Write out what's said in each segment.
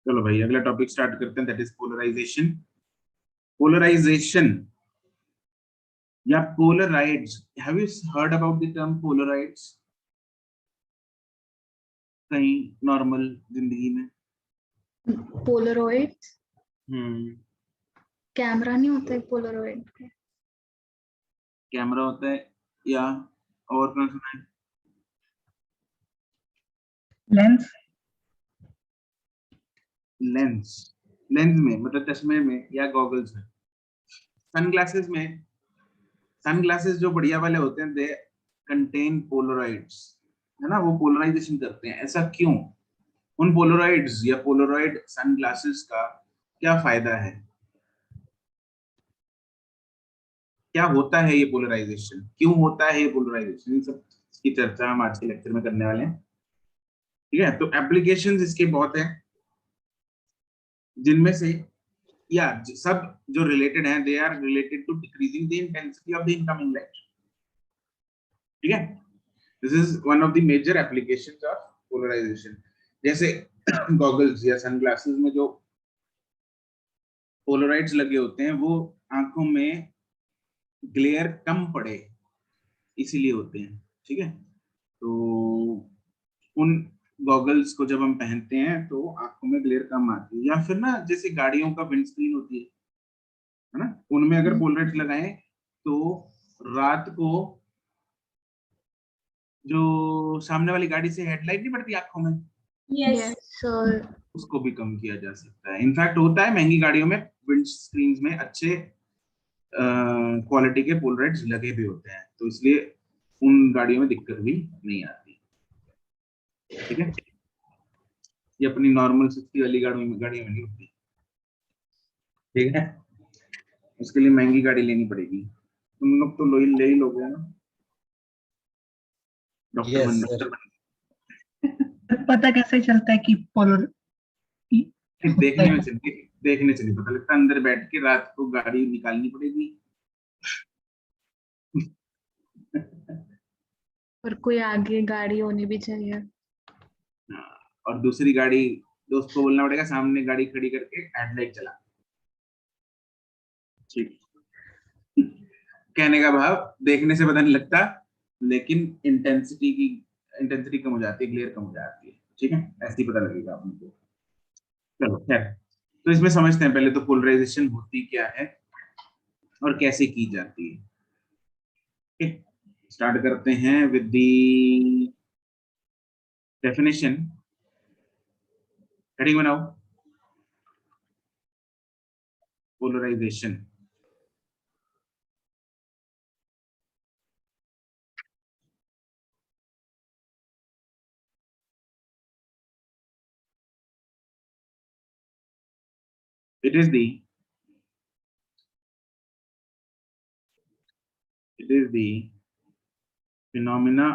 चलो भाई अगला टॉपिक स्टार्ट करते हैं, दैट इज पोलराइजेशन। पोलराइजेशन या polaroids, have you heard about the term polaroids कहीं नॉर्मल जिंदगी में? पोलरॉइड हम्म, कैमरा नहीं होता है पोलरॉइड पे? कैमरा होता है या और कौन सुना है? लेंस। लेंस, लेंस में मतलब चश्मे में या गॉगल्स में, सनग्लासेस में। सनग्लासेस जो बढ़िया वाले होते हैं दे कंटेन पोलराइड्स, है ना, वो पोलराइजेशन करते हैं। ऐसा क्यों? उन पोलराइड्स या पोलराइड सनग्लासेस का क्या फायदा है? क्या होता है ये पोलराइजेशन, क्यों होता है ये पोलराइजेशन, इन सब की चर्चा हम आज के लेक्चर में करने वाले हैं। ठीक है, तो एप्लीकेशंस इसके बहुत हैं, जिनमें से या सब जो रिलेटेड हैं, they are related to decreasing the intensity of the incoming light. ठीक है, this is one of the major applications of polarisation. जैसे गॉगल्स या सनग्लासेस में जो पोलराइड्स लगे होते हैं वो आंखों में ग्लेयर कम पड़े इसीलिए होते हैं। ठीक है, तो उन गॉगल्स को जब हम पहनते हैं तो आंखों में ग्लेयर कम आती है। या फिर ना जैसे गाड़ियों का विंडस्क्रीन होती है ना, उनमें अगर पोलराइड्स लगाएं तो रात को जो सामने वाली गाड़ी से हेडलाइट नहीं पड़ती आंखों में, यस सर, उसको भी कम किया जा सकता है। इनफैक्ट होता है महंगी गाड़ियों में विंड स्क्रीन में अच्छे क्वालिटी के पोलराइड्स लगे भी होते हैं, तो इसलिए उन गाड़ियों में दिक्कत भी नहीं आती। ठीक है, ये अपनी नॉर्मल सस्ती वाली गाड़ियों में नहीं होती। ठीक है, उसके लिए महंगी गाड़ी लेनी पड़ेगी। तुम लोग तो ले ही लोगे ना डॉक्टर Yes, पता कैसे चलता है कि पोलर देखने से नहीं पता लगता, अंदर बैठ के रात को गाड़ी निकालनी पड़ेगी। और कोई आगे गाड़ी होनी भी चाहिए। और दूसरी गाड़ी, दोस्त को बोलना पड़ेगा सामने गाड़ी खड़ी करके हेडलाइट चला। ठीक, कहने का भाव देखने से पता नहीं लगता, लेकिन इंटेंसिटी कम हो जाती है, ग्लेयर कम हो जाती है। ठीक है, ऐसे ही पता लगेगा आपको। चलो खैर, तो इसमें समझते हैं पहले तो पोलराइजेशन होती क्या है और कैसे की जाती है। ठीक, स्टार्ट करते हैं विद द डेफिनेशन। हेडिंग बनाओ, polarisation. It is the phenomena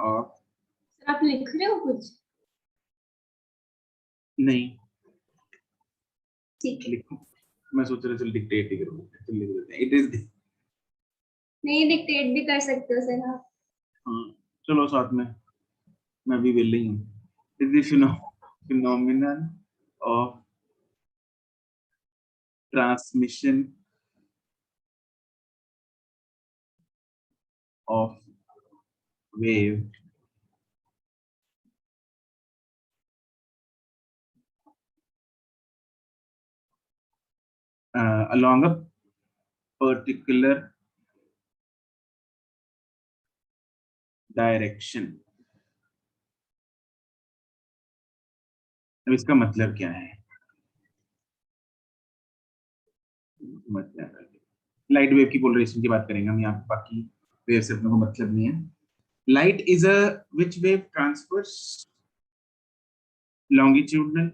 of आप लिख रहे हो कुछ? नहीं ठीक है, लिखो, मैं सोच रहा चल डिक्टेट ही करूँ, चल लिख देते हैं। इट इज नहीं डिक्टेट भी कर सकते हो सर आप। हाँ, चलो साथ में, मैं भी विलिंग हूँ। It is phenomenon of transmission of wave along a particular direction। अब इसका मतलब क्या है? मतलब लाइट वेव की पोलराइजेशन की बात करेंगे हम यहाँ पे, बाकी वेव से अपने को मतलब नहीं है। Light is a which wave transfers longitudinal,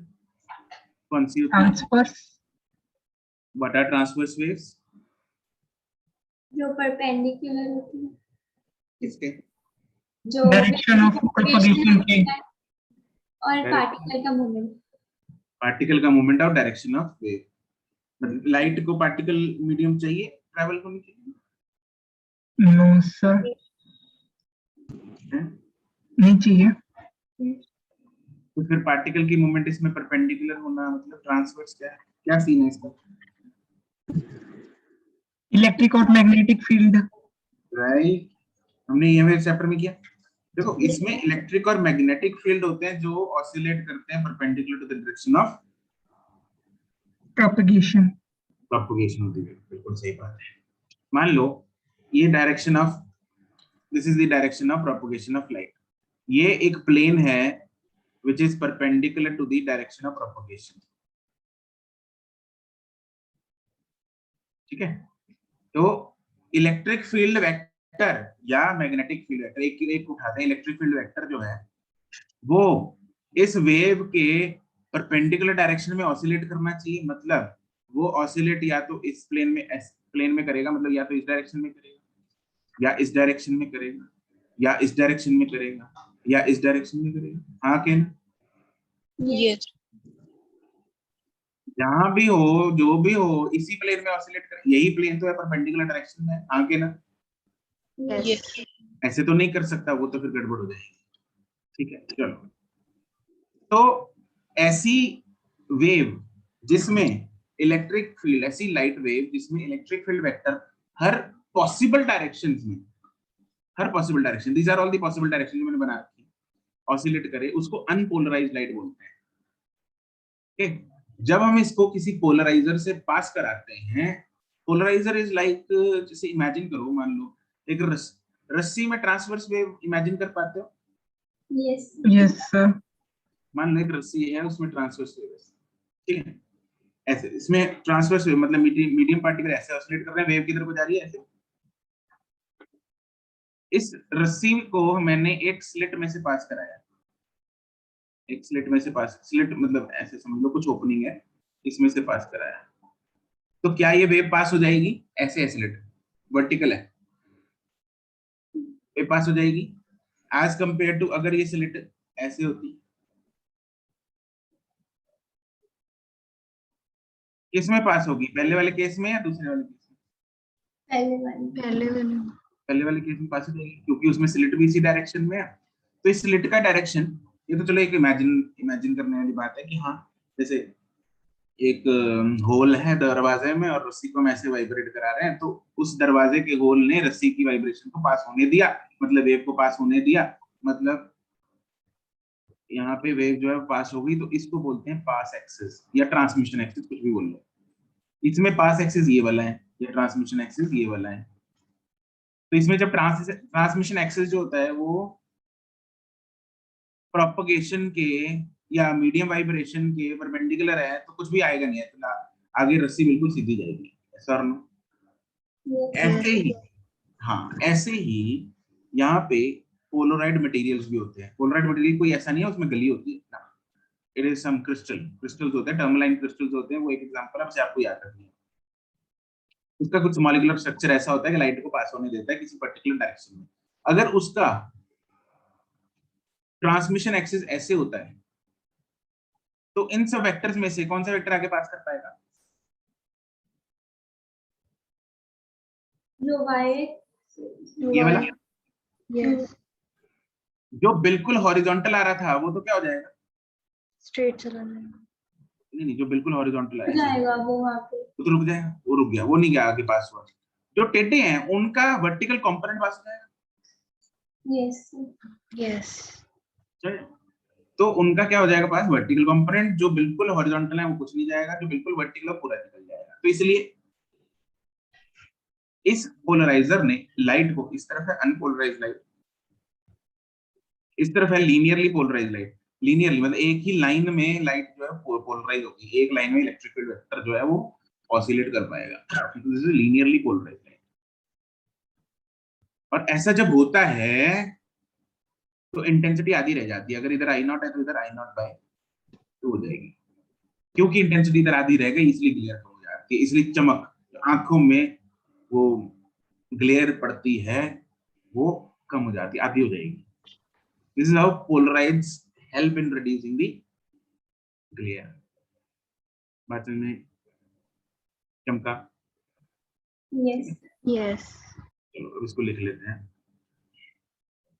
कौन सी होती है? Transverse. What are transverse waves? जो परपेंडिकुलर होती है, इसके जो डायरेक्शन ऑफ प्रोपगेशन के, और पार्टिकल का मूवमेंट। पार्टिकल का मूवमेंट और डायरेक्शन ऑफ वेव। मतलब लाइट को पार्टिकल मीडियम चाहिए ट्रैवल करने के लिए? नो सर, हैं? नहीं चाहिए। तो फिर पार्टिकल की मूवमेंट इसमें परपेंडिकुलर होना मतलब ट्रांसवर्स क्या सीन है इसका? इलेक्ट्रिक और मैग्नेटिक फील्ड। राइट, हमने ये चैप्टर में किया। देखो इसमें इलेक्ट्रिक और मैग्नेटिक फील्ड होते हैं जो ऑसिलेट करते हैं perpendicular to the direction of propagation. Propagation होती है, बिल्कुल सही बात है। मान लो ये direction of, this is the direction of propagation of light. ये एक प्लेन है which is perpendicular to the direction of propagation। ठीक है, तो इलेक्ट्रिक फील्ड वेक्टर या मैग्नेटिक फील्ड वेक्टर, एक उठाते हैं। इलेक्ट्रिक फील्ड वेक्टर जो है वो इस वेव के परपेंडिकुलर डायरेक्शन में ऑसिलेट करना चाहिए। मतलब वो ऑसिलेट या तो इस प्लेन में करेगा, मतलब या तो इस डायरेक्शन में करेगा या इस डायरेक्शन में करेगा या इस डायरेक्शन में करेगा या इस डायरेक्शन में करेगा। हाँ कि यस जहां भी हो, जो भी हो, इसी प्लेन में ऑसिलेट कर, यही प्लेन तो है परपेंडिकुलर डायरेक्शन में। हाँ कि ना? यस ऐसे तो नहीं कर सकता, वो तो फिर गड़बड़ हो जाएगी। ठीक है, चलो। तो ऐसी वेव जिसमें इलेक्ट्रिक फील्ड, ऐसी लाइट वेव जिसमें इलेक्ट्रिक फील्ड वेक्टर हर पॉसिबल डायरेक्शंस में, हर possible direction, these are all the possible direction जो मैंने बना रखी, ऑसिलेट करे, उसको अनपोलराइज्ड लाइट बोलते हैं। ठीक, जब हम इसको किसी पोलराइजर से पास कराते हैं, पोलराइजर इज लाइक, जैसे इमेजिन करो, मान लो एक रस्सी में ट्रांसवर्स वेव इमेजिन कर पाते हो? Yes yes sir. मान लो एक रस्सी है, उसमें ट्रांसवर्स वेव है। ठीक है, ऐसे इसमें ट्रांसवर्स वेव मतलब मीडियम पार्टिकल ऐसे ऑसिलेट कर रहे हैं, वेव किधर को जा रही है, ऐसे। इस रस्सी को मैंने एक स्लिट में से पास कराया, एक स्लिट में से पास, स्लिट मतलब ऐसे समझ लो कुछ ओपनिंग है, इसमें से पास कराया। तो क्या ये वेव पास हो जाएगी? ऐसे स्लिट वर्टिकल है, वेव पास हो जाएगी एज कंपेयर टू अगर ये स्लिट ऐसे होती। किसमें पास होगी, पहले वाले केस में या दूसरे वाले केस में? पहले वाली पहले वाले केस में पास हो जाएगी, क्योंकि उसमें स्लिट भी इसी डायरेक्शन में है। तो इस स्लिट का डायरेक्शन, ये तो चलो एक इमेजिन करने वाली बात है कि हाँ, जैसे एक होल है दरवाजे में और रस्सी को हम ऐसे वाइब्रेट करा रहे हैं, तो उस दरवाजे के होल ने रस्सी की वाइब्रेशन को पास होने दिया, मतलब वेव को पास होने दिया, मतलब यहाँ पे वेव जो है पास हो गई। तो इसको बोलते हैं पास एक्सिस या ट्रांसमिशन एक्सिस, कुछ भी बोल लो। इसमें पास एक्सिस ये वाला है या ट्रांसमिशन एक्सिस ये वाला है। तो इसमें जब ट्रांसमिशन एक्सिस जो होता है वो प्रोपगेशन के या मीडियम वाइब्रेशन के परपेंडिकुलर है, तो कुछ भी आएगा नहीं है, तो आगे रस्सी बिल्कुल सीधी जाएगी। ऐसा और no? ऐसे ही, हाँ ऐसे ही यहाँ पे पोलराइड मटेरियल्स भी होते हैं। पोलराइड मटेरियल कोई ऐसा नहीं है उसमें गली होती है ना, इट इज सम क्रिस्टल्स होते हैं, टर्मलाइन क्रिस्टल्स होते हैं। वो एक एग्जांपल है, आपको याद रखनी है। उसका कुछ मॉलिक्यूलर स्ट्रक्चर ऐसा होता है कि लाइट को पास होने देता है किसी पर्टिकुलर डायरेक्शन में। अगर उसका ट्रांसमिशन एक्सिस ऐसे होता है, तो इन सब वेक्टर्स में से कौन सा वेक्टर आगे पास कर पाएगा? जो वाई ये वाला यस जो बिल्कुल हॉरिजॉन्टल आ रहा था, वो तो क्या हो जाएगा? स्ट्रेट चला जाएगा। नहीं, जो बिल्कुल हॉरिजॉन्टल आया जाएगा वो वहां पे, वो तो रुक जाएगा, वो रुक गया, वो नहीं गया आगे पास हुआ। जो टेढ़े हैं उनका वर्टिकल कंपोनेंट पास हो जाएगा। यस यस चलिए, तो उनका क्या हो जाएगा पास? Vertical component. जो बिल्कुल हॉरिजॉन्टल है वो कुछ नहीं जाएगा, जो बिल्कुल वर्टिकल है पूरा निकल जाएगा। तो इसलिए इस पोलराइजर ने लाइट को, इस तरफ है अनपोलराइज लाइट, इस तरफ है लीनियरली पोलराइज लाइट। लीनियरली मतलब एक ही लाइन में लाइट जो है पोलराइज होगी, एक लाइन में इलेक्ट्रिक फील्ड वेक्टर जो है वो ऑसिलेट कर पाएगा। This is linearly polarise light. और ऐसा जब होता है तो इंटेंसिटी आधी रह जाती है। अगर इधर आई नॉट है तो इधर आई नॉट बाय 2 हो जाएगी, क्योंकि इंटेंसिटी इधर आधी रह गई, इसलिए ग्लेयर कम हो जाती है, इसलिए चमक आंखों में वो ग्लेयर पड़ती है वो कम हो जाती है, आधी हो जाएगी। This is how polarise help in reducing the glare. बात में चमका? Yes. Yes. चलो अब इसको लिख लेते हैं।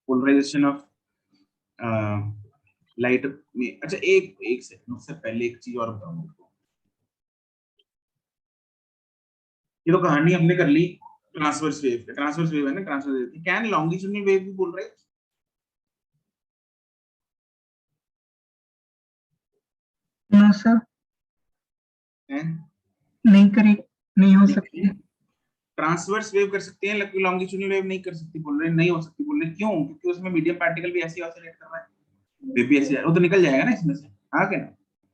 पोलराइजेशन ऑफ लाइट में, अच्छा एक सेकंड, उससे पहले एक चीज और बताऊं आपको। ये तो कहानी हमने कर ली ट्रांसवर्स वेव पे, ट्रांसवर्स वेव है ना, transverse wave. Can longitudinal wave भी बोल रहे हैं? नो सर, हैं? नहीं करे, नहीं हो सकती। ट्रांसवर्स वेव कर सकते हैं, लेकिन लॉन्गिट्यूडनल वेव नहीं कर सकती बोल रहे हैं, नहीं हो सकती बोल रहे हैं। क्यों? क्योंकि उसमें मीडियम पार्टिकल भी ऐसे ऑसिलेट कर रहा है, वेव भी ऐसे, वो तो निकल जाएगा ना इसमें से। हाँ क्या?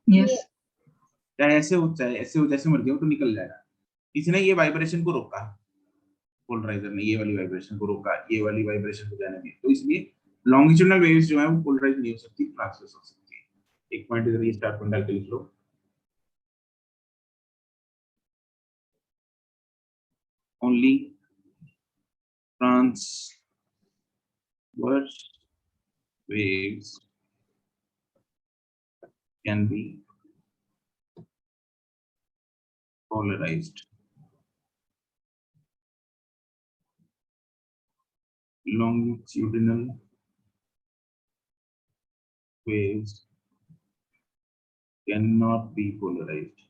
यस, चाहे ऐसे हो चाहे ऐसे हो, जैसे मर्जी हो, तो निकल जाएगा। इसने ये वाइब्रेशन को रोका, पोलराइजर ने ये वाली वाइब्रेशन को रोका, ये वाली वाइब्रेशन को जाने दी, तो इसलिए लॉन्गिट्यूडनल वेव्स जो है वो पोलराइज नहीं हो सकती, ट्रांसवर्स हो सकती है। एक पॉइंट इधर ये स्टार पॉइंट डाल के लिख लो। Only transverse waves can be polarized. Longitudinal waves cannot be polarized.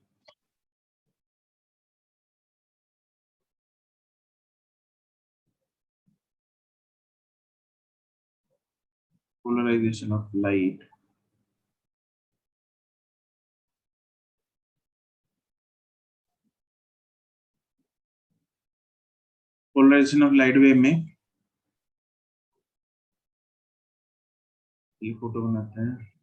Polarization of light wave में ये फोटो बनाते हैं।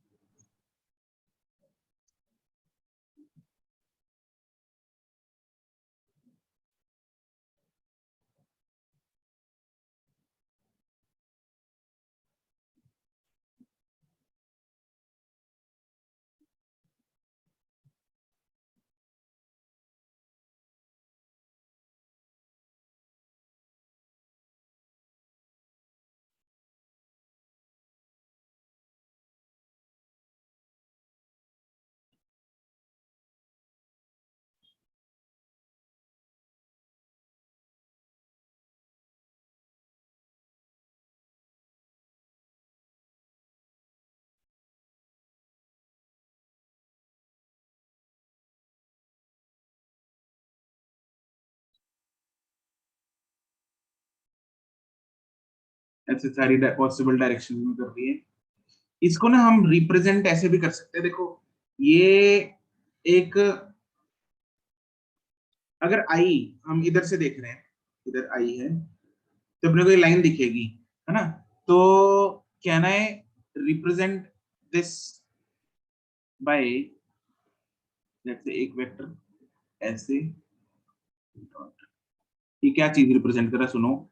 ऐसे सारी पॉसिबल डायरेक्शन में कर रही है। इसको ना हम रिप्रेजेंट ऐसे भी कर सकते हैं, देखो ये एक, अगर आई हम इधर से देख रहे हैं, इधर आई है तो अपने को ये लाइन दिखेगी, है ना? तो can I represent this by, let's say एक वेक्टर ऐसे, ये क्या चीज रिप्रेजेंट कर रहा है? सुनो,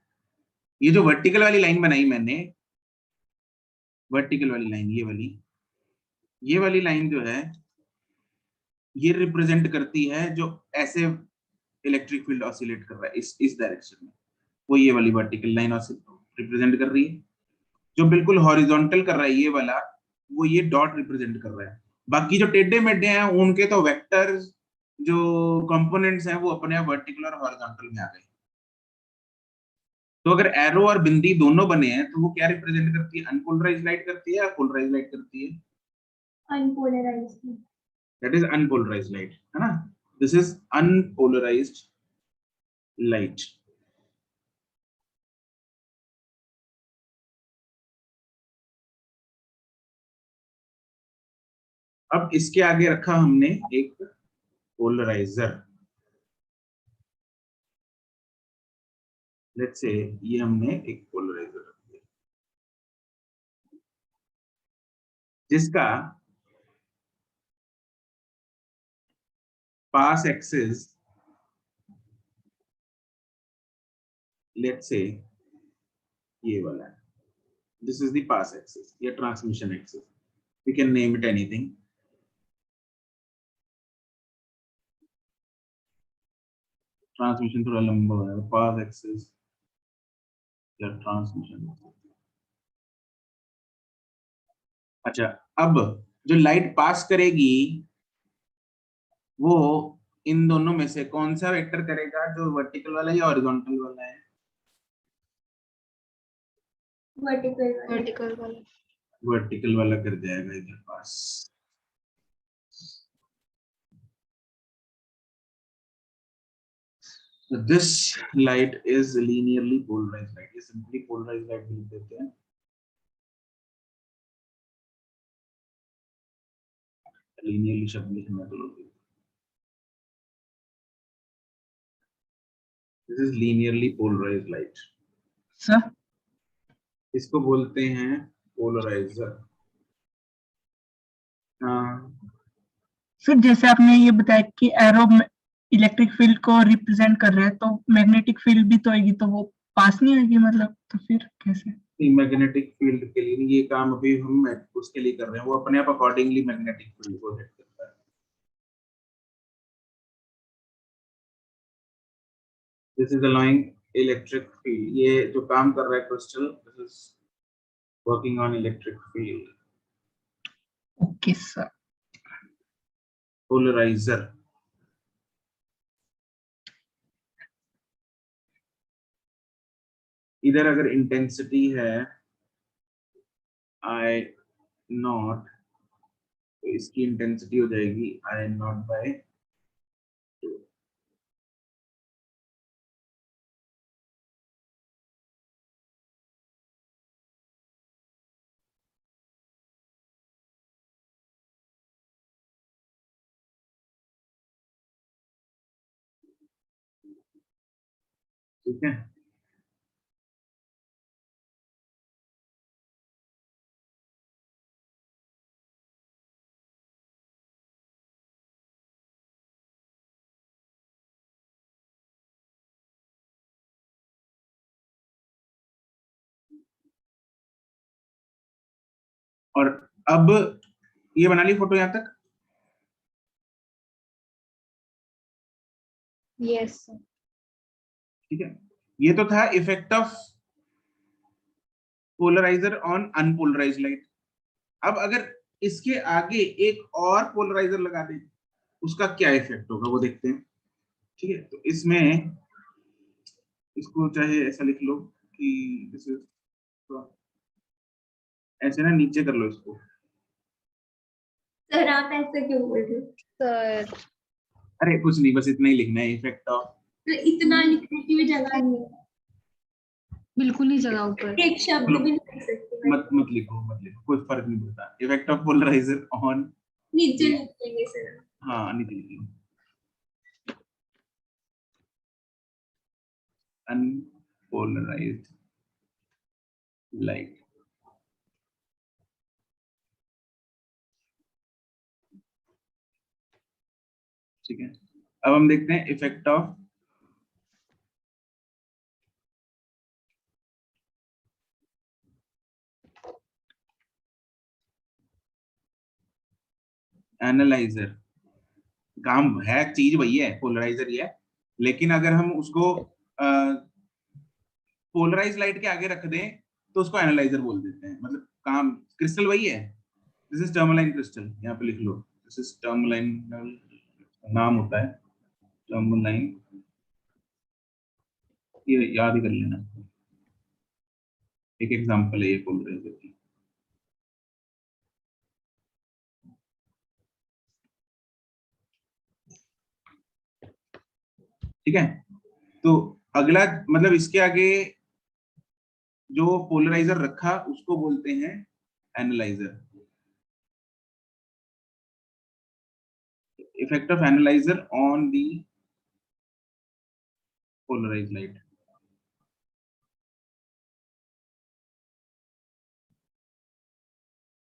ये जो वर्टिकल वाली लाइन बनाई मैंने, वर्टिकल वाली लाइन, ये वाली लाइन जो है ये रिप्रेजेंट करती है जो ऐसे इलेक्ट्रिक फील्ड ऑसिलेट कर रहा है इस डायरेक्शन में, वो ये वाली वर्टिकल लाइन रिप्रेजेंट कर रही है। जो बिल्कुल हॉरिजॉन्टल कर रहा है ये वाला, वो ये डॉट रिप्रेजेंट कर रहा है। बाकी जो टेढ़े मेढ़े हैं उनके तो वेक्टर्स जो कंपोनेंट्स हैं वो अपने आप वर्टिकल और हॉरिजॉन्टल में आ गए। तो अगर एरो और बिंदी दोनों बने हैं तो वो क्या रिप्रेजेंट करती है? अनपोलराइज्ड लाइट करती है या पोलराइज्ड लाइट करती है? Unpolarized. That is unpolarised light, है ना? This is unpolarised light. अब इसके आगे रखा हमने एक पोलराइजर, लेट्स से ये हमने एक पोलराइजर रख दिया जिसका पास एक्सिस, लेट्स से ये वाला है, this is the pass axis या transmission axis, we can name it anything. Transmission थोड़ा लंबा हो जाएगा, पास एक्सिस या ट्रांसमिशन। अच्छा, अब जो लाइट पास करेगी वो इन दोनों में से कौन सा वेक्टर करेगा, जो वर्टिकल वाला या हॉरिजॉन्टल वाला है? वर्टिकल वाला। वर्टिकल वाला। वर्टिकल वाला कर जाएगा इधर पास। So this light is linearly polarized light. ये simply polarized light लिख देते हैं। linearly शब्द लिखना तो लोग। This is linearly polarized light. Sir इसको बोलते हैं पोलराइजर। हाँ, सर जैसे आपने ये बताया कि एरो इलेक्ट्रिक फील्ड को रिप्रेजेंट कर रहा है, तो मैग्नेटिक फील्ड भी तो आएगी, तो वो पास नहीं आएगी, मतलब तो फिर कैसे? मैग्नेटिक फील्ड के लिए ये काम अभी हम उसके लिए कर रहे हैं, वो अपने आप अकॉर्डिंगली मैग्नेटिक फील्ड को सेट करता है। This is allowing electric field, ये जो काम कर रहा है crystal, this is working on electric field. Okay sir. Polariser. इधर अगर इंटेंसिटी है आई नॉट, तो इसकी इंटेंसिटी हो जाएगी आई नॉट बाय 2। ठीक है, और अब ये बना ली फोटो यहां तक। Yes, sir. ठीक है, ये तो था effect of polariser on unpolarised light. अब अगर इसके आगे एक और पोलराइजर लगा दें, उसका क्या इफेक्ट होगा वो देखते हैं। ठीक है, तो इसमें इसको चाहे ऐसा लिख लो कि दिस इज, ऐसे ना नीचे कर लो इसको। सर आप ऐसे क्यों बोल रहे हो? Sir, अरे कुछ नहीं, बस इतना ही लिखना है, इफेक्ट ऑफ। तो इतना लिखने की भी जगह नहीं है, बिल्कुल ही जगह ऊपर। एक शब्द भी नहीं लिख सकते। मत मत लिखो, मत लिखो, कोई फर्क नहीं पड़ता। इफेक्ट ऑफ पोलराइजर ऑन, नीचे लिखेंगे सर। हाँ नीचे लिख लो, अनपोलराइज्ड लाइट। ठीक है, अब हम देखते हैं इफेक्ट ऑफ एनालाइजर। काम है, चीज वही है, पोलराइजर ही है, लेकिन अगर हम उसको पोलराइज लाइट के आगे रख दें तो उसको एनालाइजर बोल देते हैं। मतलब काम क्रिस्टल वही है। दिस इज टर्मलाइन क्रिस्टल, यहाँ पे लिख लो, दिस इज टर्मलाइन, नाम होता है टर्मलाइन, ये याद ही कर लेना। एक एग्जांपल है ये पोलराइजर की। ठीक है, तो अगला मतलब इसके आगे जो पोलराइजर रखा उसको बोलते हैं analyser. Effect of analyser on the polarised light.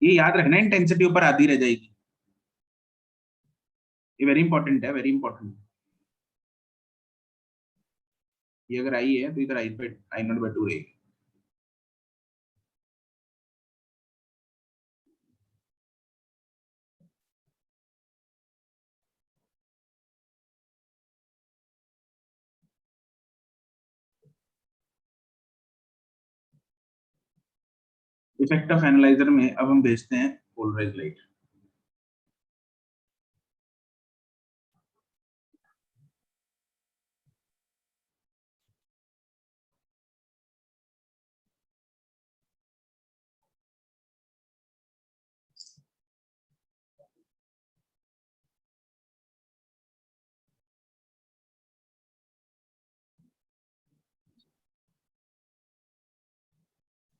ये याद रखना, इंटेंसिटी ऊपर आधी रह जाएगी, ये वेरी इंपॉर्टेंट है, वेरी इंपॉर्टेंट। ये अगर आई है तो इधर आई पे आई नॉट बाय 2 रहेगी। इफेक्ट ऑफ एनालाइजर में अब हम भेजते हैं पोलराइज्ड लाइट।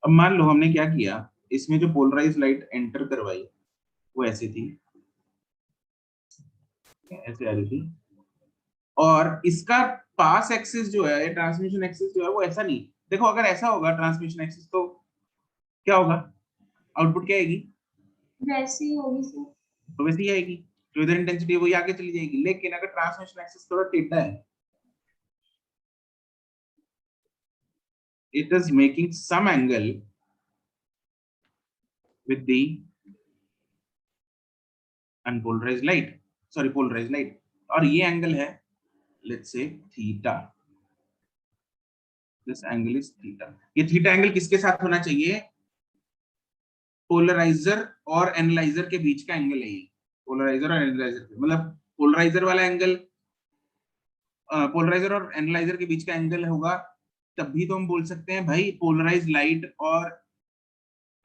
अब मान लो हमने क्या किया, इसमें जो पोलराइज लाइट एंटर करवाई वो ऐसी थी, ऐसे आ रही थी, और इसका पास एक्सिस जो है, ट्रांसमिशन एक्सिस जो है वो ऐसा नहीं। देखो अगर ऐसा होगा ट्रांसमिशन एक्सिस तो क्या होगा, आउटपुट क्या आएगी, वैसे ही होगी सर। तो वैसे ही आएगी, तो इधर इंटेंसिटी वही आगे चली जाएगी। लेकिन अगर ट्रांसमिशन एक्सिस थोड़ा टेढ़ा है, it is making some angle with the unpolarized light, sorry polarized light, और ये एंगल है let's say theta, this angle is theta। ये थीटा एंगल किसके साथ होना चाहिए, पोलराइजर और एनालाइजर के बीच का एंगल है ये, पोलराइजर और एनालाइजर मतलब पोलराइजर वाला एंगल, पोलराइजर और एनालाइजर के बीच का एंगल होगा, तब भी तो हम बोल सकते हैं भाई पोलराइज लाइट और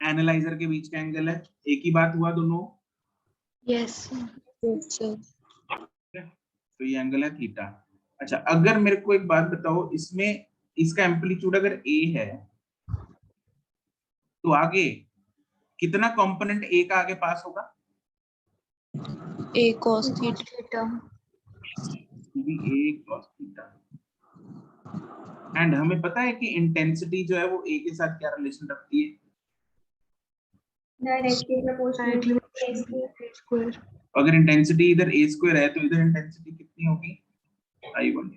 एनालाइजर के बीच का एंगल है, एक ही बात हुआ दोनों। Yes sir. तो ये एंगल है थीटा। अच्छा अगर मेरे को एक बात बताओ, इसमें इसका एम्पलीट्यूड अगर ए है तो आगे कितना कंपोनेंट ए का आगे पास होगा, ए cos theta. A cos theta. And हमें पता है कि इंटेंसिटी जो है वो ए के साथ क्या रिलेशन रखती है, डायरेक्टली प्रोपोर्शनल। स्क्वायर। अगर इंटेंसिटी इधर ए स्क्वायर है तो इधर इंटेंसिटी कितनी होगी, I1।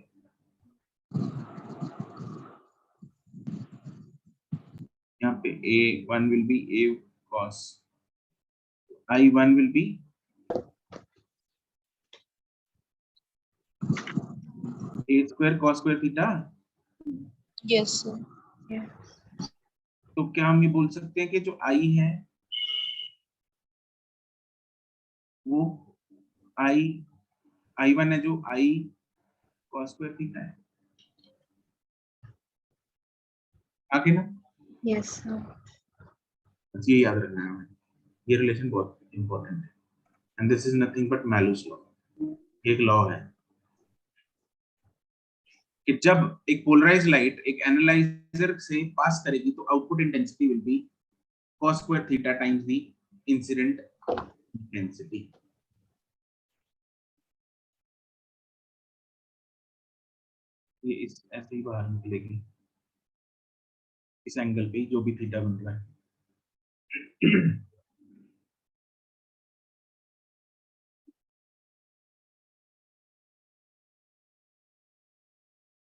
यहाँ पे A1 will be A cos, I1 will be A square cos square theta. Yes sir. तो क्या हम ये बोल सकते हैं कि जो I है वो I1 है जो I cos square थीटा है, आगे ना, यस सर। बस ये याद रखना है, ये रिलेशन बहुत इंपॉर्टेंट है। And this is nothing but Malus law, एक लॉ है कि जब एक पोलराइज्ड लाइट एक एनालाइजर से पास करेगी तो output intensity will be cos square theta times the incident intensity। ये इस ऐसे ही बाहर निकलेगी इस एंगल पे जो भी थीटा बन रहा है।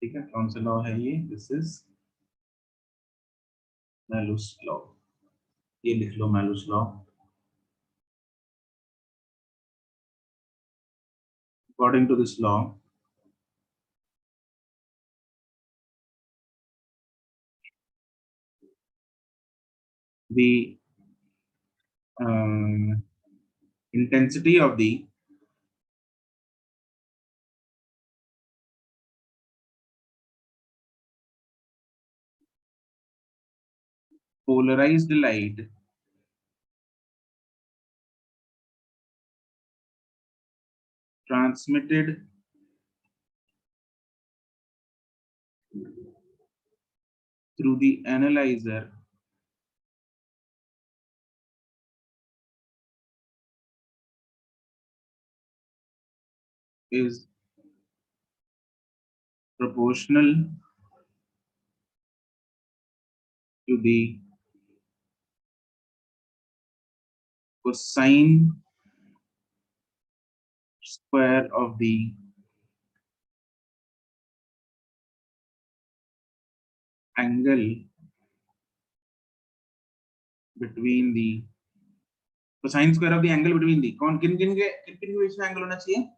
ठीक है, कौन सा लॉ है ये, दिस इज मैलूस लॉ, ये लिख लो Malus law. According to this law the intensity of the polarized light transmitted through the analyzer is proportional to the cosine square of the angle between the cosine square of the angle between the कौन किन किन के बीच में angle होना चाहिए,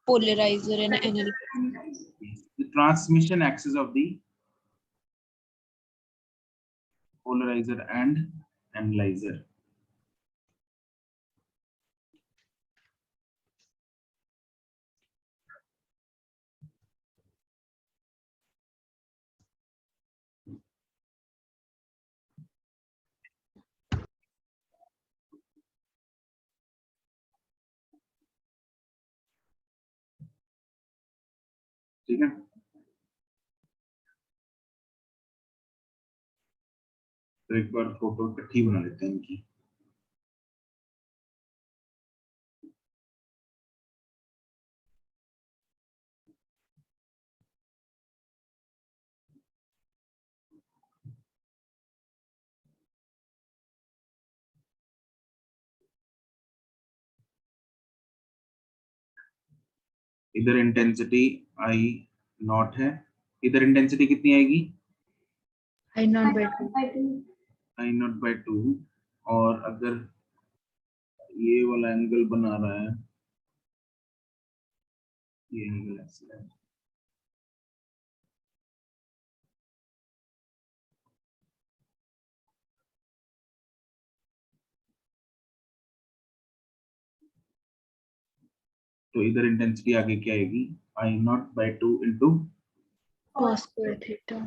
polariser and analyser. the transmission axis of the polarizer and analyzer। ठीक है, तो एक बार फोटो इकट्ठी बना लेते हैं इनकी। इधर इंटेंसिटी आई नॉट है, इधर इंटेंसिटी कितनी आएगी? I not by 2. I not by 2। और अगर ये वाला एंगल बना रहा है, ये एंगल ऐसा है, तो इधर इंटेंसिटी आगे क्या आएगी? I not by 2 into Cos square theta.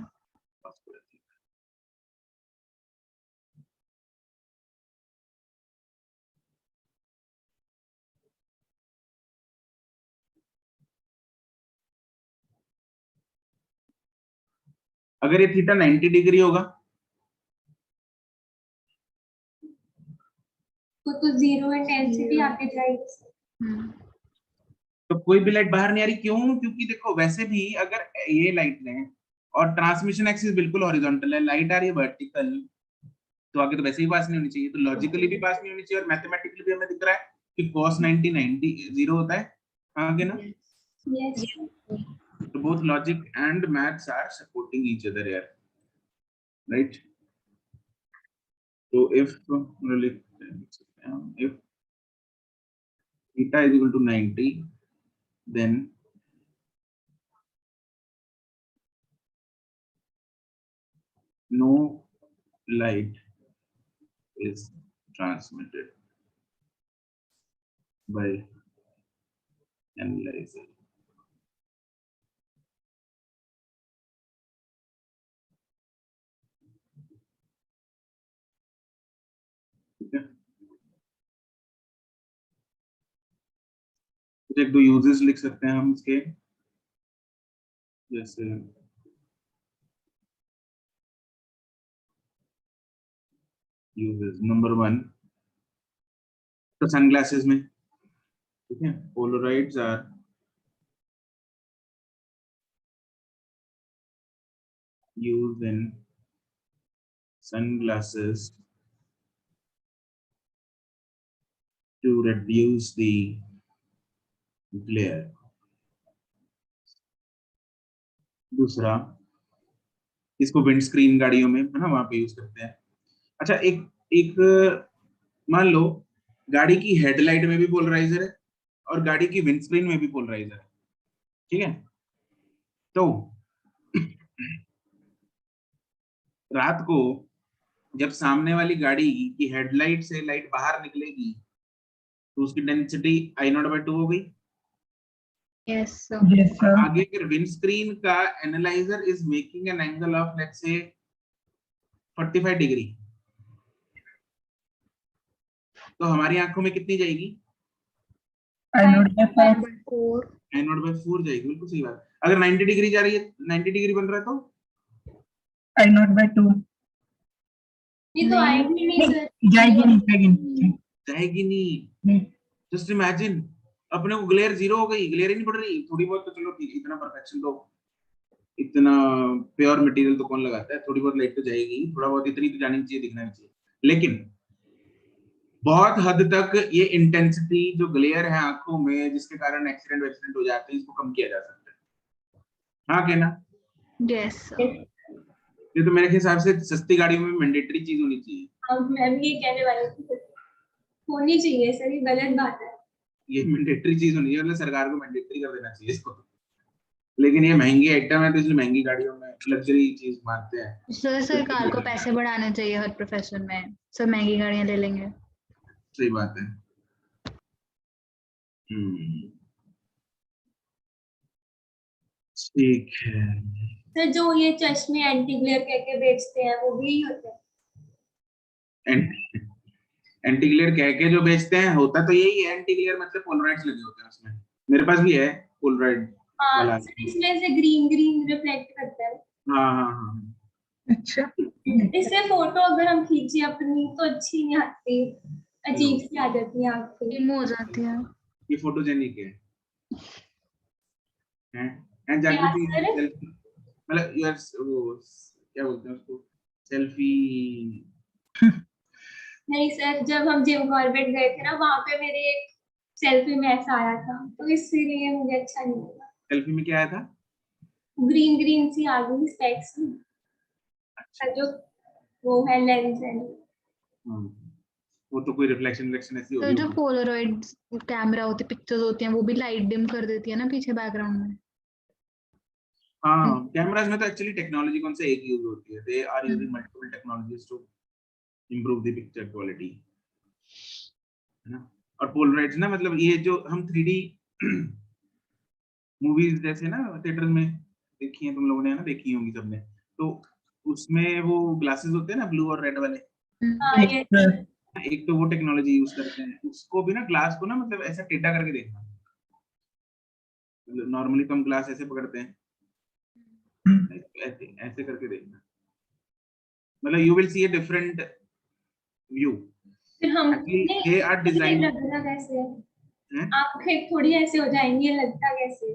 अगर ये थीटा 90 डिग्री होगा तो जीरो इंटेंसिटी आके जाएगी। Hmm. तो कोई भी लाइट बाहर नहीं आ रही, क्यों? क्योंकि देखो वैसे भी अगर ये लाइट लें और ट्रांसमिशन एक्सिस बिल्कुल हॉरिजॉन्टल है, लाइट आ रही है वर्टिकल, तो आगे तो वैसे ही पास नहीं होनी चाहिए, तो लॉजिकली भी पास नहीं होनी चाहिए, और मैथमेटिकली भी हमें दिख रहा है कि cos 90 90 जीरो होता है आगे ना। यस तो both logic and maths are supporting each other here, right? So if theta is equal to 90, then no light is transmitted by analyzer. ठीक है, कुछ एक दो यूजेस लिख सकते हैं हम इसके, जैसे यूजेस नंबर 1, तो सनग्लासेस में, ठीक है, पोलराइड्स are used in sunglasses to reduce the glare. दूसरा, इसको विंड स्क्रीन गाड़ियों में है ना, वहां पे यूज करते हैं। अच्छा, एक एक मान लो गाड़ी की हेडलाइट में भी पोलराइजर है और गाड़ी की विंडस्क्रीन में भी पोलराइजर है, ठीक है, तो रात को जब सामने वाली गाड़ी की हेडलाइट से लाइट बाहर निकलेगी तो उसकी डेंसिटी आई नॉट बाय 2 हो गई। Yes, sir. Yes, sir. आगे अगर विंडस्क्रीन का analyser is making an angle of let's say 45 degree, तो हमारी आंखों में कितनी जाएगी? I not by 4. By 4. I not by 4 जाएगी, बिल्कुल सही बात। अगर 90 डिग्री जा रही है, 90 डिग्री बन रहा है, तो I not by 2. ये तो आएगी नहीं सर। जाएगी नहीं। जाएगी नहीं। नहीं। जस्ट इमेजिन अपने को ग्लेयर जीरो हो गई, ग्लेयर ही नहीं पड़ रही, थोड़ी बहुत तो चलो ठीक, इतना परफेक्शन तो, इतना प्योर मटेरियल तो कौन लगाता है, थोड़ी बहुत लाइट तो जाएगी, थोड़ा बहुत इतनी तो जानी चाहिए, दिखना चाहिए, लेकिन बहुत हद तक ये इंटेंसिटी जो ग्लेयर है आंखों में, जिसके कारण एक्सीडेंट हो जाते हैं, इसको कम किया जा सकता है। हाँ कहना? Yes, sir. ये तो मेरे हिसाब से सस्ती गाड़ियों में मैंडेटरी चीज होनी चाहिए। अब मैं भी ये कहने वाली थी, होनी चाहिए सर, ये गलत बात है। ये मैंडेटरी चीज होनी चाहिए, मतलब सरकार को मैंडेटरी कर देना चाहिए इसको, लेकिन ये महंगी आइटम है तो इसलिए महंगी गाड़ियों में लग्जरी चीज मानते हैं। सर सरकार को पैसे बढ़ाने चाहिए हर प्रोफेशन में, सब महंगी गाड़ियां ले लेंगे। सही बात है। ठीक है सर जो ये चश्मे एंटी ग्लेयर कह के बेचते हैं वो भी होते हैं। एंटी ग्लेयर कह के जो बेचते हैं, होता तो यही है, एंटी ग्लेयर मतलब पोलराइड्स लगे होते हैं उसमें। मेरे पास भी है पोलराइड वाला। हाँ, इसमें से ग्रीन ग्रीन रिफ्लेक्ट करता है। हाँ हाँ हाँ, अच्छा इससे फोटो अगर हम खींचे अपनी तो अच्छी नहीं आती, अजीब सी आ जाती है आंखें। डिम हो जाती है। ये फोटोजेनिक है हैं क्या जागृति सर? selfie- मतलब यार वो क्या बोलते हैं उसको, सेल्फी। नहीं सर, जब हम जिम कॉर्बेट गए थे ना, वहां पे मेरे एक सेल्फी में ऐसा आया था, तो इसीलिए मुझे अच्छा नहीं लगा। सेल्फी में क्या आया था? ग्रीन ग्रीन सी आ गई स्पेक्स में, अच्छा, जो वो है लेंस है। हाँ, वो तो कोई रिफ्लेक्शन ऐसी तो होगी जो वो। पोलरॉइड कैमरा होती पिक्चर्स होती हैं वो भी लाइट डिम कर देती है ना पीछे बैकग्राउंड में। हाँ, कैमराज में तो एक्चुअली टेक्नोलॉजी कौन से एक यूज होती है, they are using hmm. Multiple technologies to improve the picture quality, है ना। और पोलराइड्स ना, मतलब ये जो हम 3D मूवीज जैसे ना थिएटर में देखी है तुम लोगों ने, है ना, देखी होंगी सबने, तो उसमें वो ग्लासेस होते हैं ना ब्लू और रेड वाले, हाँ ये एक तो वो टेक्नोलॉजी यूज करते हैं, उसको भी ना ग्लास को ना मतलब ऐसा टेढ़ा करके देखना, मतलब नॉर्मली तो हम ग्लास ऐसे पकड़ते हैं, ऐसे ऐसे करके देखना, मतलब you will see a different view. फिर हम एक्चुअली नहीं, दे आर मुझे डिजाइन, लगता कैसे आंखें थोड़ी ऐसे हो जाएंगी, ये लगता कैसे?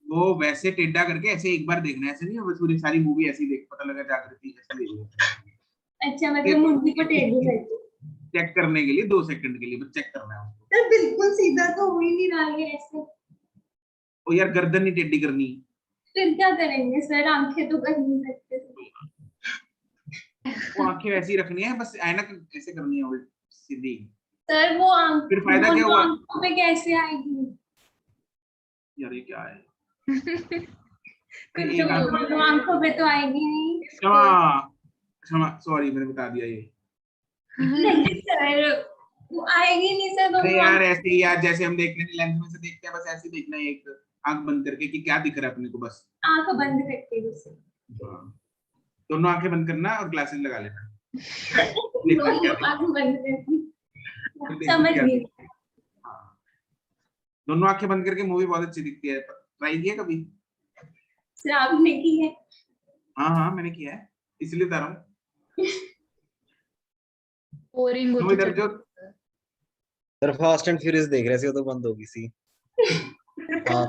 वो वैसे टेढ़ा करके ऐसे एक बार देखना है, ऐसे नहीं वो पूरी सारी मूवी ऐसी देख पता लगा जागृति ऐसे देख अच्छा, मतलब मुंडी को टेढ़ी करके। चेक करने के लिए 2 सेकंड के लिए बस चेक करना है उसको। सर बिल्कुल सीधा तो हो ही नहीं रहा है ऐसे। ओ यार, गर्दन नहीं टेढ़ी करनी, फिर क्या करेंगे सर, आंखें तो कर नहीं सकते। वो आंखें वैसी रखनी है, बस ऐनक ऐसे करनी है उल्टी सीधी। सर वो आंख फिर फायदा क्या दोनों हुआ? आंखों पे कैसे आएगी? यार ये क्या है? अरे कुछ एक आंख में, दोनों आंखों पे तो आएगी नहीं। क्षमा क्षमा, सॉरी मैंने बता दिया ये। नहीं सर, वो आएगी नहीं सर अरे दोनों यार आंखों। ऐसे ही यार, जैसे हम देख रहे हैं लेंस में से देखते हैं, बस ऐसे ही देखना है, एक आंख बंद करके कि क्या दिख रहा है अपने को बस। आंख बंद करके उसे। हाँ, दोनों आंखें बंद करना और ग्लासेस लगा लेना, देखना क्या दोनों आंख दिख बंद करके। फिर देखना समझ क्या गई। दिख। हाँ, दोनों आंखें बंद करके मूवी बहुत अच्छी दिखती है, ट्राई किया कभी? सर आपने की है? हाँ हाँ मैंने किया है, इसलिए बता रहा हूँ। बोरिंग तुम होती इधर जो चली। सर फास्ट एंड फ्यूरियस देख रहे थे, वो तो बंद होगी सी। हाँ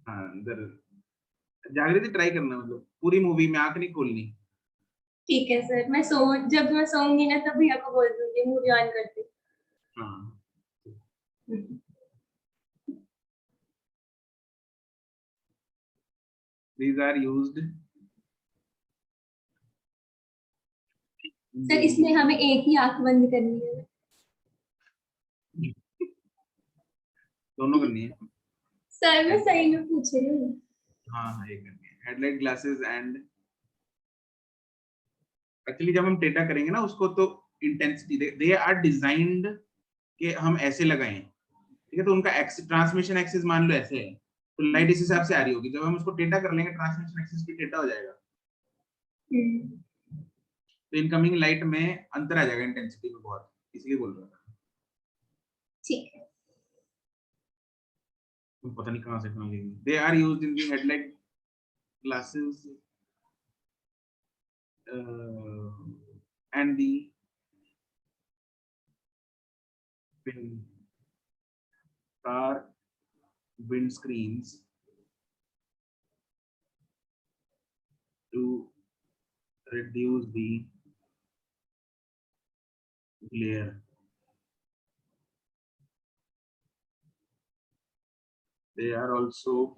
हाँ इधर जागृति ट्राई करना, मतलब पूरी मूवी में आंख नहीं खोलनी। ठीक है सर, मैं जब मैं सोऊंगी ना तब भैया को बोल दूंगी मूवी ऑन कर दे। हाँ, these are used in sir इसमें हमें एक ही आंख बंद करनी है। दोनों करनी है। सर मैं सही में पूछ रही हूँ। हाँ हाँ, एक करनी है, हेडलाइट ग्लासेस एंड, एक्चुअली जब हम डेटा करेंगे ना उसको, तो इंटेंसिटी दे आर डिजाइंड कि हम ऐसे लगाएं, ठीक है, तो उनका ट्रांसमिशन एक्सिस मान लो ऐसे है, तो लाइट इस हिसाब से आ रही होगी, जब हम उसको डेटा कर लेंगे ट्रांसमिशन एक्सिस भी डेटा हो जाएगा, तो इनकमिंग लाइट में अंतर आ जाएगा इंटेंसिटी में बहुत, इसलिए बोल रहा था। ठीक है। पता नहीं कहां से कहां लेंगे। They are used in the headlight glasses and the car windscreens to reduce the glare. They are also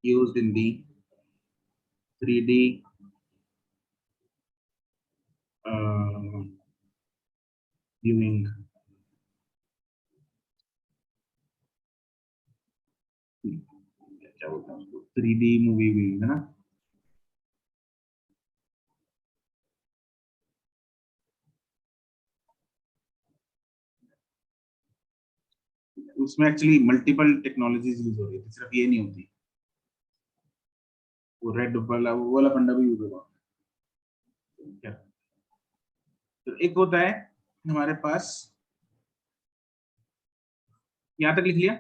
used in the 3D viewing. क्या बोलते हैं उसको, 3D मूवी viewing, है ना। उसमें एक्चुअली मल्टीपल टेक्नोलॉजीज यूज हो रही है, सिर्फ ये नहीं होती, वो रेड वाला वो वाला फंडा भी यूज होगा क्या। तो एक होता है हमारे पास, यहाँ तक लिख लिया।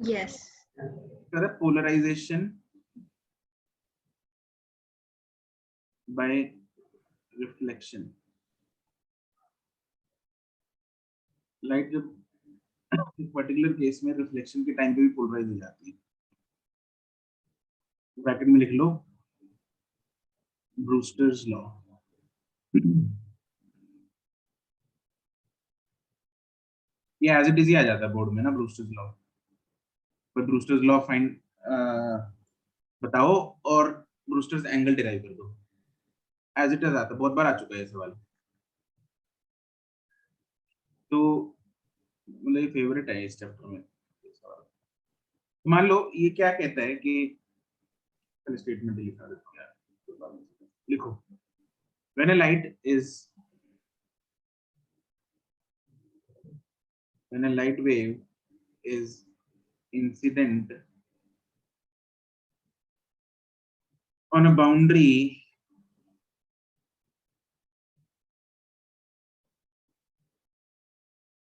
यस। कर पोलराइजेशन बाय रिफ्लेक्शन। लाइट जब पर्टिकुलर केस में रिफ्लेक्शन के टाइम पे भी पोलराइज हो जाती है। ब्रैकेट में लिख लो ब्रूस्टर्स लॉ। ये एज इट इज ही आ जाता है बोर्ड में ना, ब्रूस्टर्स लॉ। पर ब्रूस्टर्स लॉ फाइंड बताओ और ब्रूस्टर्स एंगल डिराइव कर दो। एज इट इज आता है, बहुत बार आ चुका है ये सवाल। तो मतलब ये फेवरेट है इस चैप्टर में सवाल। मान लो ये क्या कहता है कि स्टेटमेंट लिखा देते हैं, लिखो when a light is when a light wave is incident on a boundary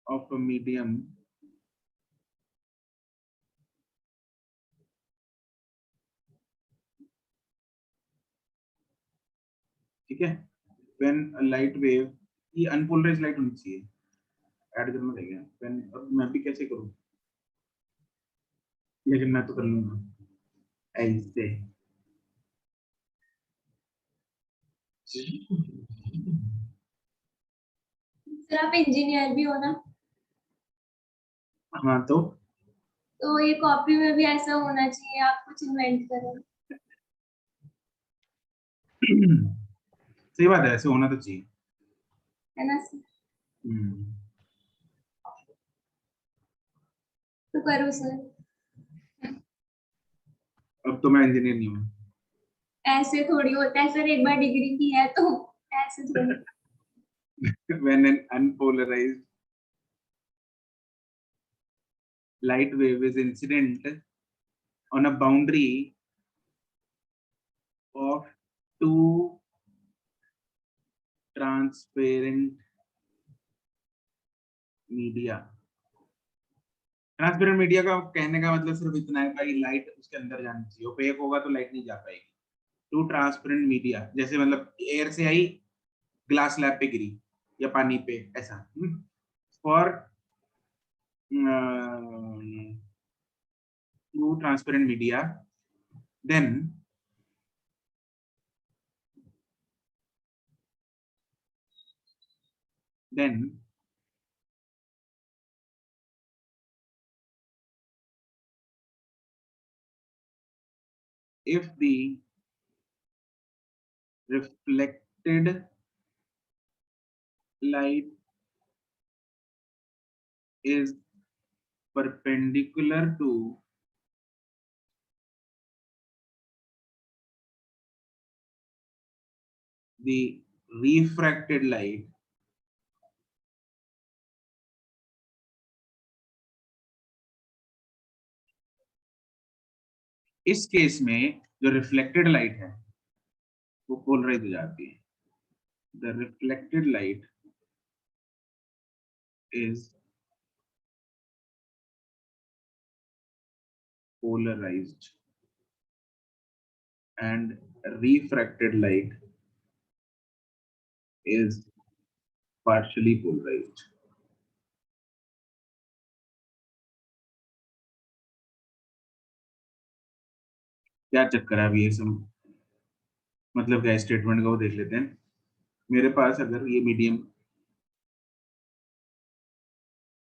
of a medium ठीक है, when a light wave, ये unpolarized light होनी चाहिए, ऐड करना रहेगा। when, अब मैं भी कैसे करूं, लेकिन मैं तो कर लूंगा ऐसे। सर आप इंजीनियर भी हो ना, हाँ तो ये कॉपी में भी ऐसा होना चाहिए, आप कुछ इन्वेंट करो। सही बात है, ऐसे होना तो चाहिए। है ना सर? हम्म, तो करो सर। अब तो मैं इंजीनियर नहीं हूँ। ऐसे थोड़ी होता है सर, एक बार डिग्री की है तो ऐसे थोड़ी। when an unpolarized light wave is incident on a boundary of two transparent media। Transparent media का कहने का मतलब सिर्फ इतना है भाई, लाइट उसके अंदर जानी चाहिए, ओपेक होगा तो लाइट नहीं जा पाएगी। टू ट्रांसपेरेंट मीडिया जैसे मतलब एयर से आई, ग्लास स्लैब पे गिरी या पानी पे, ऐसा। For two transparent media, then if the reflected light is perpendicular to the refracted light, इस केस में जो रिफ्लेक्टेड लाइट है वो पोलराइज हो जाती है। The reflected light is polarized and refracted light is partially polarized। क्या चक्कर है अभी ये सब, मतलब क्या स्टेटमेंट का वो देख लेते हैं। मेरे पास अगर ये मीडियम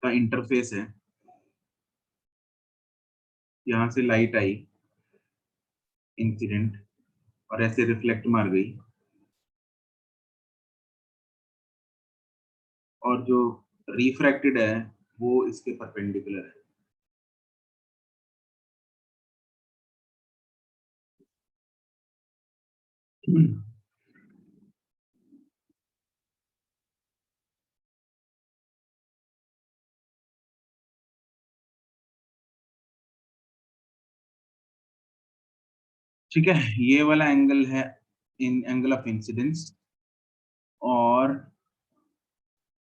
का इंटरफेस है, यहाँ से लाइट आई इंसिडेंट और ऐसे रिफ्लेक्ट मार गई, और जो रिफ्रैक्टेड है वो इसके परपेंडिकुलर है। ठीक है, ये वाला एंगल है इन एंगल ऑफ इंसिडेंस, और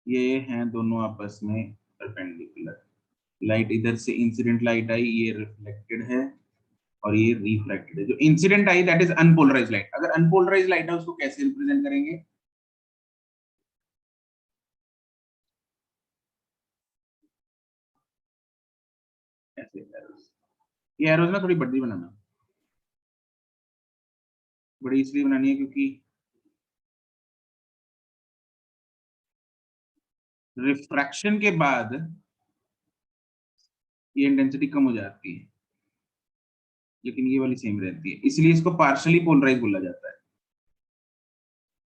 ये हैं दोनों आपस में परपेंडिकुलर। लाइट इधर से इंसिडेंट लाइट आई, ये रिफ्लेक्टेड है, और ये रिफ्रैक्टेड है। जो incident I that is unpolarised light. अगर अनपोलराइज्ड लाइट है उसको कैसे रिप्रेजेंट करेंगे? ऐसे एरोस। ये एरोस ना थोड़ी बड़ी बनाना, बड़ी इसलिए बनानी है क्योंकि रिफ्रैक्शन के बाद ये इंटेंसिटी कम हो जाती है, लेकिन ये वाली सेम रहती है, इसलिए इसको पार्शियली पोलराइज बोला जाता है।